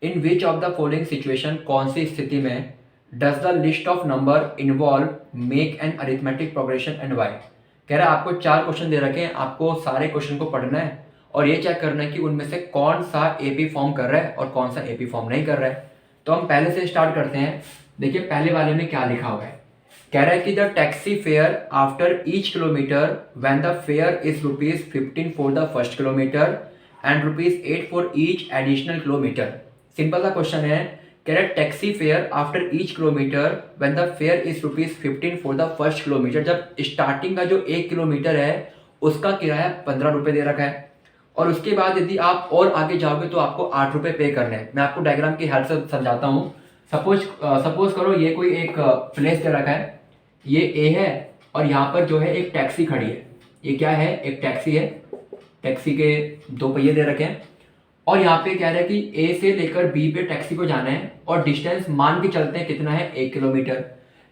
In which of the following situation, कौन सी स्थिति में does the list of number involve make an arithmetic progression and why. कह रहा है आपको 4 क्वेश्चन दे रखे हैं, आपको सारे क्वेश्चन को पढ़ना है और ये चेक करना है कि उनमें से कौन सा AP फॉर्म कर रहा है और कौन सा AP फॉर्म नहीं कर रहा है। तो हम पहले से स्टार्ट करते हैं। देखिए पहले वाले में क्या लिखा हुआ है। कह रहा है कि the taxi fare after each kilometre when the fair is ₹15 for the first kilometre and ₹8 for each additional kilometre. Simple सा क्वेश्चन है। कह रहा है taxi fare after each kilometre when the fair is ₹15 for the first kilometre. जब starting का जो 1 kilometre है उसका किराया ₹15 दे रखा है, और उसके बाद यदि आप और आगे जाओगे तो आपको ₹8 पे करना है। मैं आपको डायग्राम की हेल्प से समझाता हूँ। सपोज करो ये कोई एक प्लेस दे रखा है, ये ए है, और यहाँ पर जो है एक टैक्सी खड़ी है। ये क्या है? एक टैक्सी है। टैक्सी के 2 पहिए दे रखे हैं, और यहाँ पे कह रहा है कि ए से लेकर बी पे टैक्सी को जाना है, और डिस्टेंस मान के चलते हैं कितना है? 1 किलोमीटर।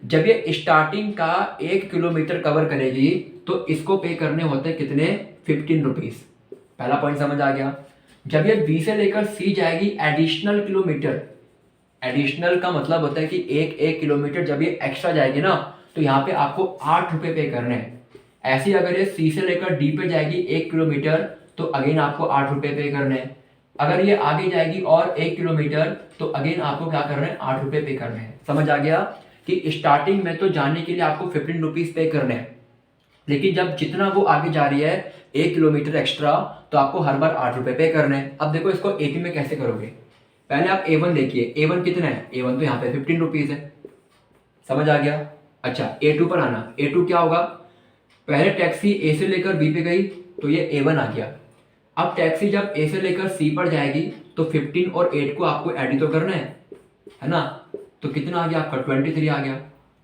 जब ये स्टार्टिंग का 1 किलोमीटर कवर करेगी तो इसको पे करने होते हैं कितने? ₹15। पहला पॉइंट समझ आ गया। जब ये बी से लेकर सी जाएगी एडिशनल किलोमीटर, एडिशनल का मतलब होता है कि एक किलोमीटर जब ये एक्स्ट्रा जाएगी ना, तो यहाँ पे आपको ₹8 पे करने हैं। ऐसे अगर ये सी से लेकर डी पे जाएगी 1 किलोमीटर, तो अगेन आपको ₹8 पे करने हैं। अगर ये आगे जाएगी और 1 किलोमीटर, तो अगेन आपको क्या करना है? ₹8 पे करने हैं। समझ आ गया कि स्टार्टिंग में तो जाने के लिए आपको ₹15 पे करने हैं, लेकिन जब जितना वो आगे जा रही है 1 किलोमीटर एक्स्ट्रा, तो आपको हर बार ₹8 पे करने हैं। अब देखो इसको AP में कैसे करोगे। पहले आप A1 देखिए। A1 कितना है? A1 तो यहाँ पे ₹15 है। समझ आ गया। अच्छा, A2 पर आना। A2 क्या होगा? पहले टैक्सी A से लेकर B पे गई तो ये A1 आ गया। अब टैक्सी जब A से लेकर C पर जाएगी तो 15 और 8 को आपको ऐड तो करना है ना। तो कितना आ गया आपका? 23 आ गया।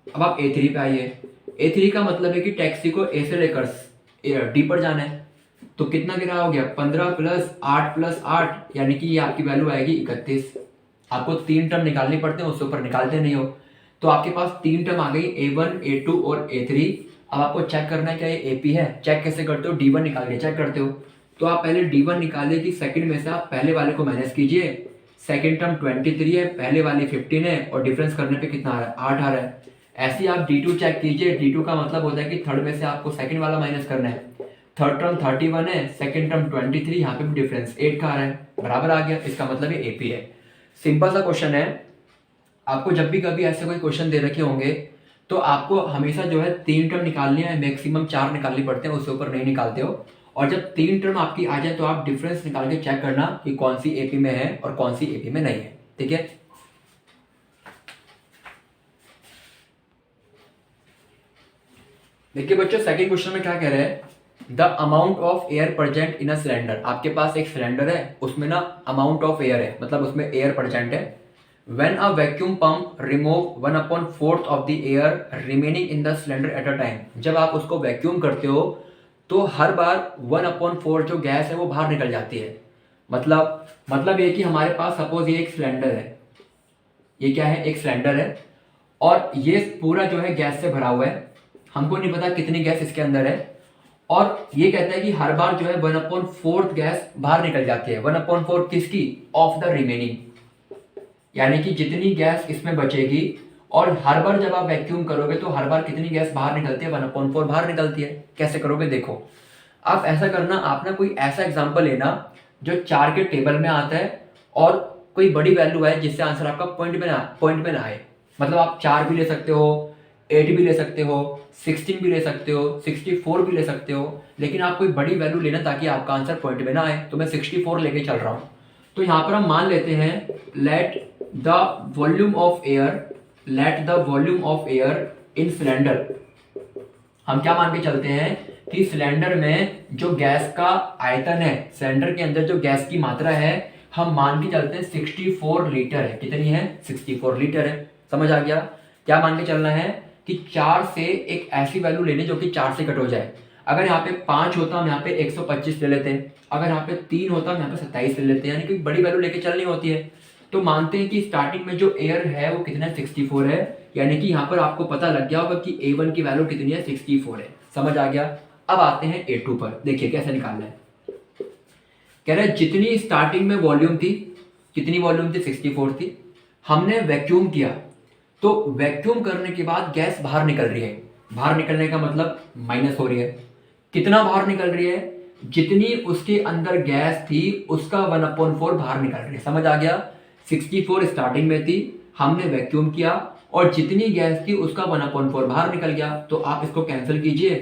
अब आप A3 पे आइए। A3 का मतलब है कि टैक्सी को ए से लेकर डी पर जाना है। तो कितना किराया हो गया, 15 प्लस 8 प्लस 8, यानी कि ये आपकी वैल्यू आएगी 31। आपको 3 टर्म निकालनी पड़ते हैं, उसके ऊपर निकालते नहीं हो। तो आपके पास 3 टर्म आ गई, A1 A2 और A3। अब आपको चेक करना है क्या ये AP है। चेक कैसे करते हो, D1 निकाल के चेक करते हो। तो आप पहले D1 निकालिए कि सेकंड में से आप पहले वाले को माइनस कीजिए। सेकंड टर्म 23 है, पहले वाली 15 है, और डिफरेंस करने पे कितना आ रहा है, 8 आ रहा है। ऐसे ही आप D2 चेक कीजिए। D2 का मतलब होता है कि थर्ड में से आपको सेकंड वाला माइनस करना है। थर्ड टर्म 31 है, सेकंड टर्म 23, यहाँ पे भी डिफरेंस 8 का आ रहा है, बराबर आ गया। इसका मतलब ये AP है। सिंपल सा क्वेश्चन है। आपको जब भी कभी ऐसे कोई क्वेश्चन दे रखे होंगे तो आपको हमेशा जो है 3 टर्म निकालनी है, मैक्सिमम 4 निकालनी पड़ते हैं, उसके ऊपर नहीं निकालते हो। और जब 3 टर्म आपकी आ जाए तो आप डिफरेंस निकाल के चेक करना कि कौन सी AP में है और कौन सी AP में नहीं है, ठीक है। देखिए बच्चों, सेकंड क्वेश्चन में क्या कह रहे हैं, the amount of air present in a cylinder. आपके पास एक सिलेंडर है, उसमें ना अमाउंट ऑफ एयर है, मतलब उसमें एयर प्रेजेंट है। When a vacuum pump remove 1/4 of the air remaining in the cylinder at a time. जब आप उसको वैक्यूम करते हो तो हर बार 1/4 जो गैस है वो बाहर निकल जाती है। मतलब ये कि हमारे पास सपोज ये एक सिलेंडर है, ये क्या है, एक सिलेंडर है, और ये पूरा जो है गैस से भरा हुआ है। हमको नहीं पता कितनी गैस इसके अंदर है, और ये कहता है कि हर बार जो है 1/4 गैस बाहर निकल जाती है। 1/4 किसकी, ऑफ द रिमेनिंग, यानी कि जितनी गैस इसमें बचेगी। और हर बार जब आप वैक्यूम करोगे तो हर बार कितनी गैस बाहर निकलती है, 1/4 बाहर निकलती है। कैसे करोगे देखो, आप ऐसा करना, आप ना कोई ऐसा एग्जांपल लेना जो 4 के टेबल में आता है और कोई बड़ी वैल्यू है जिससे आंसर आपका पॉइंट में ना आए। मतलब आप 4 भी ले सकते हो, 8 भी ले सकते हो, 16 भी ले सकते हो, 64 भी ले सकते हो, लेकिन आप कोई बड़ी वैल्यू लेना ताकि आपका आंसर पॉइंट में ना आए। तो मैं 64 लेके चल रहा हूँ। तो यहाँ पर हम मान लेते हैं let the volume of air in cylinder. हम क्या मान के चलते हैं कि सिलेंडर में जो गैस का आयतन है, सिलेंडर के अंदर जो गैस की मात्रा है, हम मान के चलते हैं 64 लीटर है। कितनी है, 64 लीटर है। समझ आ गया। क्या मान के चलना है कि 4 से एक ऐसी वैल्यू लेने जो कि 4 से कट हो जाए। अगर यहाँ पे 5 होता हम यहाँ पे 125 ले लेते हैं, अगर यहाँ पे 3 होता हम यहाँ पे 27 ले लेते हैं, यानी कि बड़ी वैल्यू लेके चलनी होती है। तो मानते हैं कि स्टार्टिंग में जो एयर है वो कितना 64 है, यानी कि यहाँ पर आपको पता लग गया होगा कि A1 की वैल्यू कितनी है, 64 है। समझ आ गया। अब आते हैं A2 पर, देखिए कैसे निकालना है। कह रहे हैं जितनी स्टार्टिंग में वॉल्यूम थी, कितनी वॉल्यूम थी, 64 थी, हमने वैक्यूम किया, तो वैक्यूम करने के बाद गैस बाहर निकल रही है। बाहर निकलने का मतलब माइनस हो रही है। कितना बाहर निकल रही है, जितनी उसके अंदर गैस थी उसका 1/4 बाहर निकल रही है। समझ आ गया। 64 स्टार्टिंग में थी, हमने वैक्यूम किया, और जितनी गैस थी उसका 1/4 बाहर निकल गया। तो आप इसको कैंसिल कीजिए।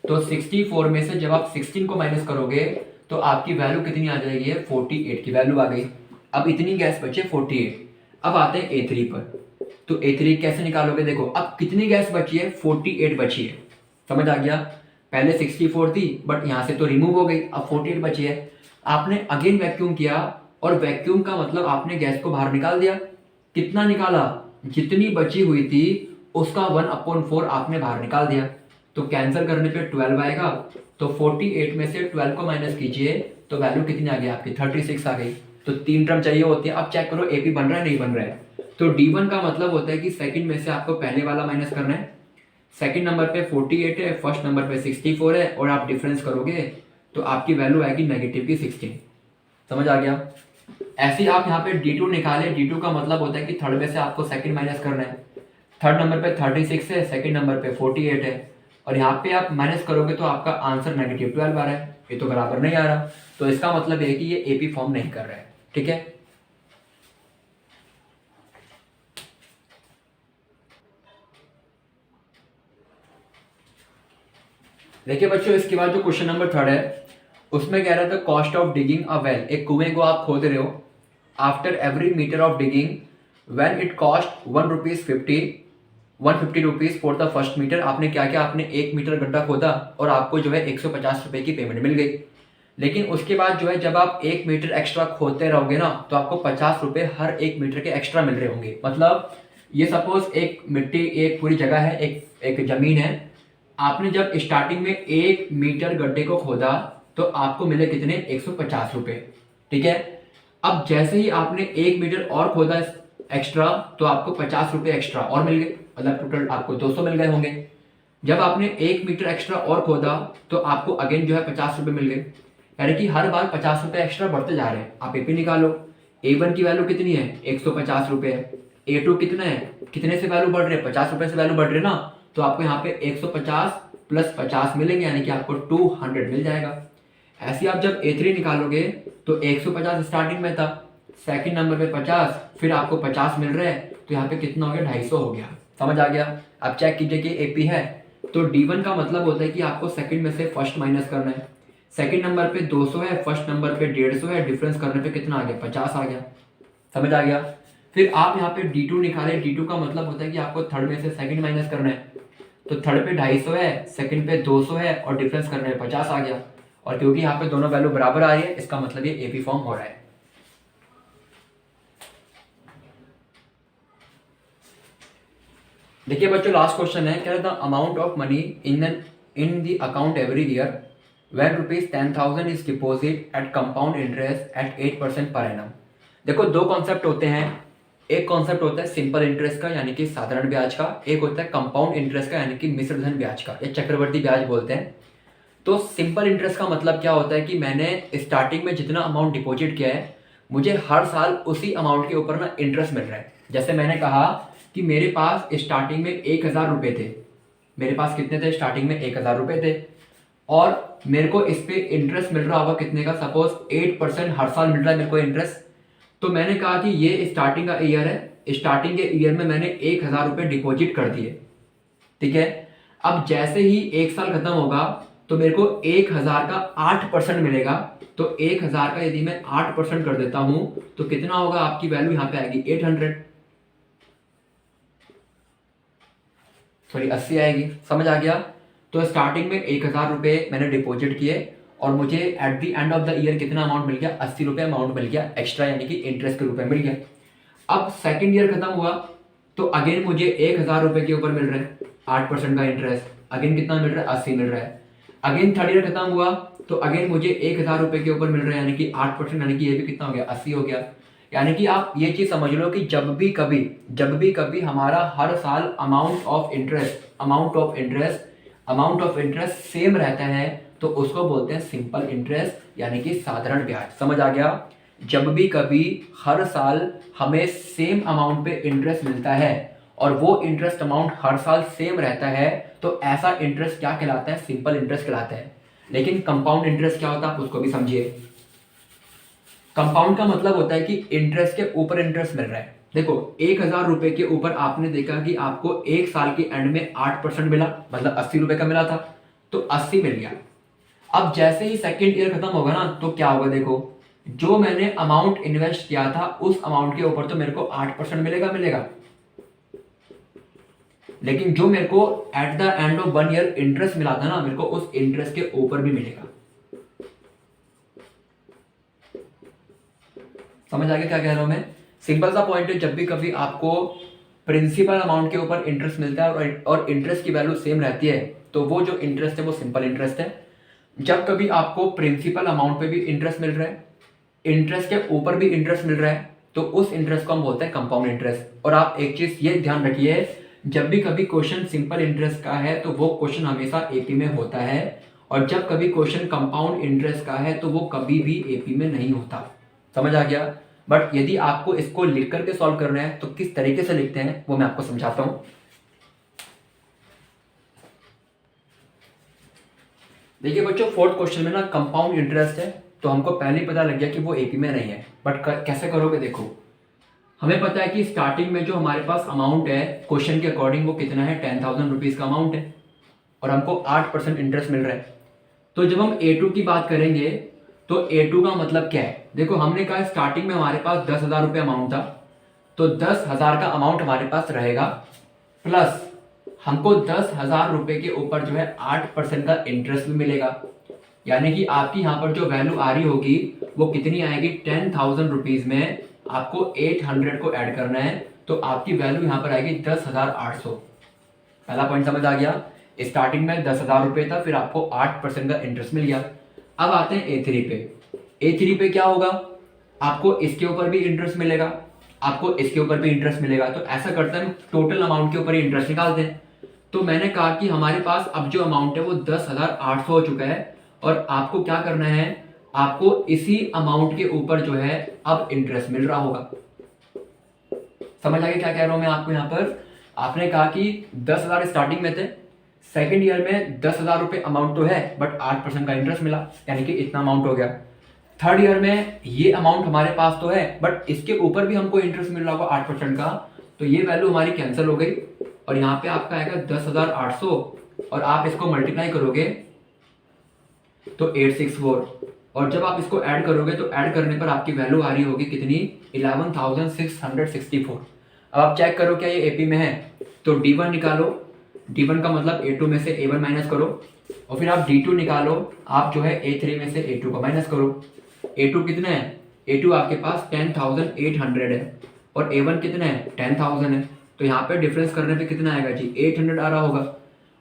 तो 64 में से जब आप 16 को माइनस करोगे तो आपकी वैल्यू कितनी आ जाएगी, 48 की वैल्यू आ गई। अब इतनी गैस बचे 48। अब आते हैं A3 पर। तो A3 कैसे निकालोगे, देखो अब कितनी गैस बची है, 48 बची है। समझ आ गया। पहले 64 थी बट यहां से तो रिमूव हो गई, अब 48 बची है। आपने अगेन वैक्यूम किया, और वैक्यूम का मतलब आपने गैस को बाहर निकाल दिया। कितना निकाला, जितनी बची हुई थी उसका 1/4 आपने बाहर निकाल दिया। तो कैंसिल करने पे 12 आएगा। तो 48 में से 12 को माइनस कीजिए तो वैल्यू कितनी आ गई आपकी, 36 आ गई। तो 3 टर्म चाहिए होती है। अब चेक करो AP बन रहा है नहीं बन रहा है। तो D1 का मतलब होता है कि सेकंड में से आपको पहले वाला माइनस करना है। सेकंड नंबर पे 48 है, फर्स्ट नंबर पे 64 है, और आप डिफरेंस करोगे तो आपकी वैल्यू आएगी नेगेटिव की 16। समझ आ गया। ऐसे ही आप यहाँ पे D2 निकाले। D2 का मतलब होता है कि थर्ड में से आपको सेकंड माइनस करना है। थर्ड नंबर पे 36 है, सेकंड नंबर पे 48 है, और यहाँ पे आप माइनस करोगे तो आपका आंसर -12 आ रहा है। ये तो बराबर नहीं आ रहा, तो इसका मतलब है कि ये AP फॉर्म नहीं कर रहा है। ठीक है। देखिए बच्चों, इसके बाद जो क्वेश्चन नंबर 3 है उसमें कह रहा था cost of digging a well. एक कुएं को आप खोद रहे हो, after every metre of digging when it cost 150 rupees for the first metre. आपने क्या किया, आपने 1 मीटर गड्ढा खोदा और आपको जो है 150 रुपए की पेमेंट मिल गई। लेकिन उसके बाद जो है जब आप 1 मीटर एक्स्ट्रा खोदते रहोगे ना तो आपको 50 रुपए हर 1 मीटर के एक्स्ट्रा मिल रहे होंगे। मतलब ये सपोज एक मिट्टी, एक पूरी जगह है, एक जमीन है। आपने जब स्टार्टिंग में 1 मीटर गड्ढे को खोदा तो आपको मिले कितने, 150 रुपए। ठीक है। अब जैसे ही आपने 1 मीटर और खोदा एक्स्ट्रा, तो आपको 50 रुपए एक्स्ट्रा और मिल गए, मतलब टोटल आपको 200 मिल गए होंगे। जब आपने 1 मीटर एक्स्ट्रा और खोदा तो आपको अगेन जो है 50 रुपए मिल गए। यानी कि हर बार 50 रुपए एक्स्ट्रा बढ़ते जा रहे हैं। आप एपी निकालो, A1 की वैल्यू कितनी है, 150 रुपए है। A2 कितना है, कितने से वैल्यू बढ़ रहे हैं, 50 रुपए से वैल्यू बढ़ रहे हैं ना, तो आपको यहाँ पे 150 प्लस 50 मिलेंगे, यानी कि आपको 200 मिल जाएगा। ऐसे आप जब A3 निकालोगे तो 150 स्टार्टिंग में था, सेकंड नंबर पे 50, फिर आपको 50 मिल रहा है, तो यहाँ पे कितना हो गया, 250 हो गया। समझ आ गया। अब चेक कीजिए कि एपी है तो D1 का मतलब होता है कि आपको सेकंड में से फर्स्ट माइनस करना है। सेकंड नंबर पे 200 है, फर्स्ट नंबर पे 150 है, डिफरेंस करने पे कितना आ गया, 50 आ गया। समझ आ गया। फिर आप यहाँ पे D2 निकाले, D2 का मतलब होता है कि आपको थर्ड में से सेकंड माइनस करना है। तो थर्ड पे 250 है, सेकंड पे 200 है, और डिफरेंस करने पे 50 आ गया। और क्योंकि यहाँ पे दोनों वैल्यू बराबर आ रही है, इसका मतलब ये एपी फॉर्म हो रहा है। देखिए बच्चों, लास्ट क्वेश्चन है, कह रहा था amount of money in the account every year when ₹10,000 is deposit at compound interest at 8% per annum. देखो दो कॉन्सेप्ट होते हैं। एक कॉन्सेप्ट होता है सिंपल इंटरेस्ट का, यानी कि साधारण ब्याज का। एक होता है कंपाउंड इंटरेस्ट का, यानी कि मिश्रधन ब्याज का, या चक्रवर्ती ब्याज बोलते हैं। तो सिंपल इंटरेस्ट का मतलब क्या होता है कि मैंने स्टार्टिंग में जितना अमाउंट डिपॉजिट किया है, मुझे हर साल उसी अमाउंट के ऊपर ना इंटरेस्ट मिल रहा है। जैसे मैंने कहा कि मेरे पास स्टार्टिंग में 1,000 रुपये थे। मेरे पास कितने थे स्टार्टिंग में, 1,000 रुपये थे, और मेरे को इस पे इंटरेस्ट मिल रहा होगा कितने का, सपोज 8% हर साल मिल रहा है मेरे को इंटरेस्ट। तो मैंने कहा कि ये स्टार्टिंग का ईयर है, स्टार्टिंग के ईयर में मैंने 1,000 रुपये डिपॉजिट कर दिए। ठीक है। अब जैसे ही एक साल खत्म होगा तो मेरे को 1,000 का 8% मिलेगा। तो 1,000 का यदि मैं 8% कर देता हूं तो कितना होगा, आपकी वैल्यू यहां पे आएगी 800, सॉरी 80 आएगी। समझ आ गया। तो स्टार्टिंग में 1,000 रुपये मैंने डिपॉजिट किए और मुझे at the end of the year कितना अमाउंट मिल गया, 80 रुपये अमाउंट मिल गया एक्स्ट्रा, यानी कि इंटरेस्ट के रूप में मिल गया। अब सेकंड ईयर खत्म हुआ तो अगेन मुझे 1,000 रुपये के ऊपर मिल रहा है 8% का इंटरेस्ट। अगेन कितना मिल रहा है, 80 मिल रहा है। अगेन थर्ड ईयर खत्म हुआ तो अगेन मुझे 1,000 रुपये के ऊपर मिल रहा है, यानी कि 8%, यानी कि ये भी कितना हो गया, 80 हो गया। यानी कि आप ये चीज समझ लो कि जब भी कभी हमारा हर साल अमाउंट ऑफ इंटरेस्ट सेम रहता है तो उसको बोलते हैं सिंपल इंटरेस्ट, यानी कि साधारण ब्याज। समझ आ गया। जब भी कभी हर साल हमें सेम अमाउंट पे इंटरेस्ट मिलता है और वो इंटरेस्ट अमाउंट हर साल सेम रहता है तो ऐसा इंटरेस्ट क्या कहलाता है, सिंपल इंटरेस्ट कहलाता है। लेकिन कंपाउंड इंटरेस्ट क्या होता है, आप उसको भी समझिए। कंपाउंड का मतलब होता है कि इंटरेस्ट के ऊपर इंटरेस्ट मिल रहा है। देखो 1,000 रुपए के ऊपर आपने देखा कि आपको एक साल के एंड में 8% मिला, मतलब 80 रुपए का मिला था, तो 80 मिल गया। अब जैसे ही सेकेंड ईयर खत्म होगा ना तो क्या होगा, देखो जो मैंने अमाउंट इन्वेस्ट किया था उस अमाउंट के ऊपर तो मेरे को 8% मिलेगा, लेकिन जो मेरे को at the end of 1 year interest मिला था ना, मेरे को उस इंटरेस्ट के ऊपर भी मिलेगा। समझ आ गया क्या कह रहा हूं मैं। सिंपल सा पॉइंट है, जब भी कभी आपको प्रिंसिपल अमाउंट के ऊपर इंटरेस्ट मिलता है और इंटरेस्ट की वैल्यू सेम रहती है तो वो जो इंटरेस्ट है वो सिंपल इंटरेस्ट है। जब कभी आपको प्रिंसिपल अमाउंट पे भी इंटरेस्ट मिल रहा है, इंटरेस्ट के ऊपर भी इंटरेस्ट मिल रहा है, तो उस इंटरेस्ट को हम बोलते हैं कंपाउंड इंटरेस्ट। और आप एक चीज ये ध्यान रखिए, जब भी कभी क्वेश्चन सिंपल इंटरेस्ट का है तो वो क्वेश्चन हमेशा एपी में होता है, और जब कभी क्वेश्चन कंपाउंड इंटरेस्ट का है तो वो कभी भी एपी में नहीं होता। समझ आ गया। बट यदि आपको इसको लिख करके सॉल्व करना है तो किस तरीके से लिखते हैं वो मैं आपको समझाता हूं। देखिए बच्चों, फोर्थ क्वेश्चन में ना कंपाउंड इंटरेस्ट है, तो हमको पहले ही पता लग गया कि वो एपी में नहीं है। बट कैसे करोगे, देखो हमें पता है कि स्टार्टिंग में जो हमारे पास अमाउंट है क्वेश्चन के अकॉर्डिंग वो कितना है, 10,000 रुपीज का अमाउंट है, और हमको 8% इंटरेस्ट मिल रहा है। तो जब हम A2 की बात करेंगे तो A2 का मतलब क्या है, देखो हमने कहा स्टार्टिंग में हमारे पास 10,000 रुपये अमाउंट था, तो 10,000 का अमाउंट हमारे पास रहेगा, प्लस हमको 10,000 रुपये के ऊपर जो है 8% का इंटरेस्ट भी मिलेगा। यानी कि आपकी यहाँ पर जो वैल्यू आ रही होगी वो कितनी आएगी, 10,000 रुपीज में आपको 800 को ऐड करना है, तो आपकी वैल्यू यहाँ पर आएगी 10,800। पहला पॉइंट समझ आ गया। स्टार्टिंग में 10,000 रुपये था, फिर आपको 8% का इंटरेस्ट मिल गया। अब आते हैं A3 पे। A3 पे क्या होगा, आपको इसके ऊपर भी इंटरेस्ट मिलेगा, आपको इसके ऊपर भी इंटरेस्ट मिलेगा। तो ऐसा करते हैं, टोटल अमाउंट के ऊपर ही इंटरेस्ट निकालते हैं। तो मैंने कहा कि हमारे पास अब जो अमाउंट है वो 10,800 हो चुका है, और आपको क्या करना है, आपको इसी अमाउंट के ऊपर जो है अब इंटरेस्ट मिल रहा होगा। समझ आगे क्या कह रहा हूं मैं आपको। यहाँ पर आपने कहा कि 10,000 स्टार्टिंग में थे, सेकेंड ईयर में 10,000 रुपये अमाउंट तो है, बट 8% का इंटरेस्ट मिला, यानी कि इतना अमाउंट हो गया। थर्ड ईयर में ये अमाउंट हमारे पास तो है, बट इसके ऊपर भी हमको इंटरेस्ट मिल रहा होगा 8% का, तो ये वैल्यू हमारी कैंसिल हो गई, और यहाँ पे आपका आएगा 10,800, और आप इसको मल्टीप्लाई करोगे तो 864, और जब आप इसको ऐड करोगे तो ऐड करने पर आपकी वैल्यू आ रही होगी कितनी, 11,664। अब आप चेक करो क्या ये एपी में है, तो D1 निकालो, D1 का मतलब A2 में से A1 माइनस करो, और फिर आप D2 निकालो, आप जो है A3 में से A2 को माइनस करो। A2 कितना है, A2 आपके पास 10,800 है, और A1 कितना है, 10,000 है। तो यहाँ पे डिफरेंस करने पे कितना आएगा जी, 800 आ रहा होगा।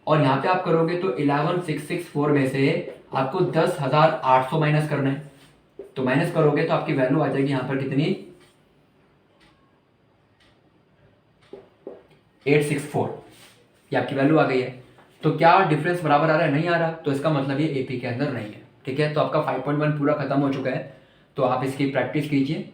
और यहाँ पे आप करोगे तो 11,664 में से आपको 10,800 माइनस करना है, तो माइनस करोगे तो आपकी वैल्यू आ जाएगी यहाँ पर कितनी, 864। ये आपकी वैल्यू आ गई है। तो क्या डिफरेंस बराबर आ रहा है, नहीं आ रहा, तो इसका मतलब ये एपी के अंदर नहीं है। ठीक है, तो आपका 5.1 पूरा खत्म हो चुका है। तो आप इसकी प्रैक्टिस कीजिए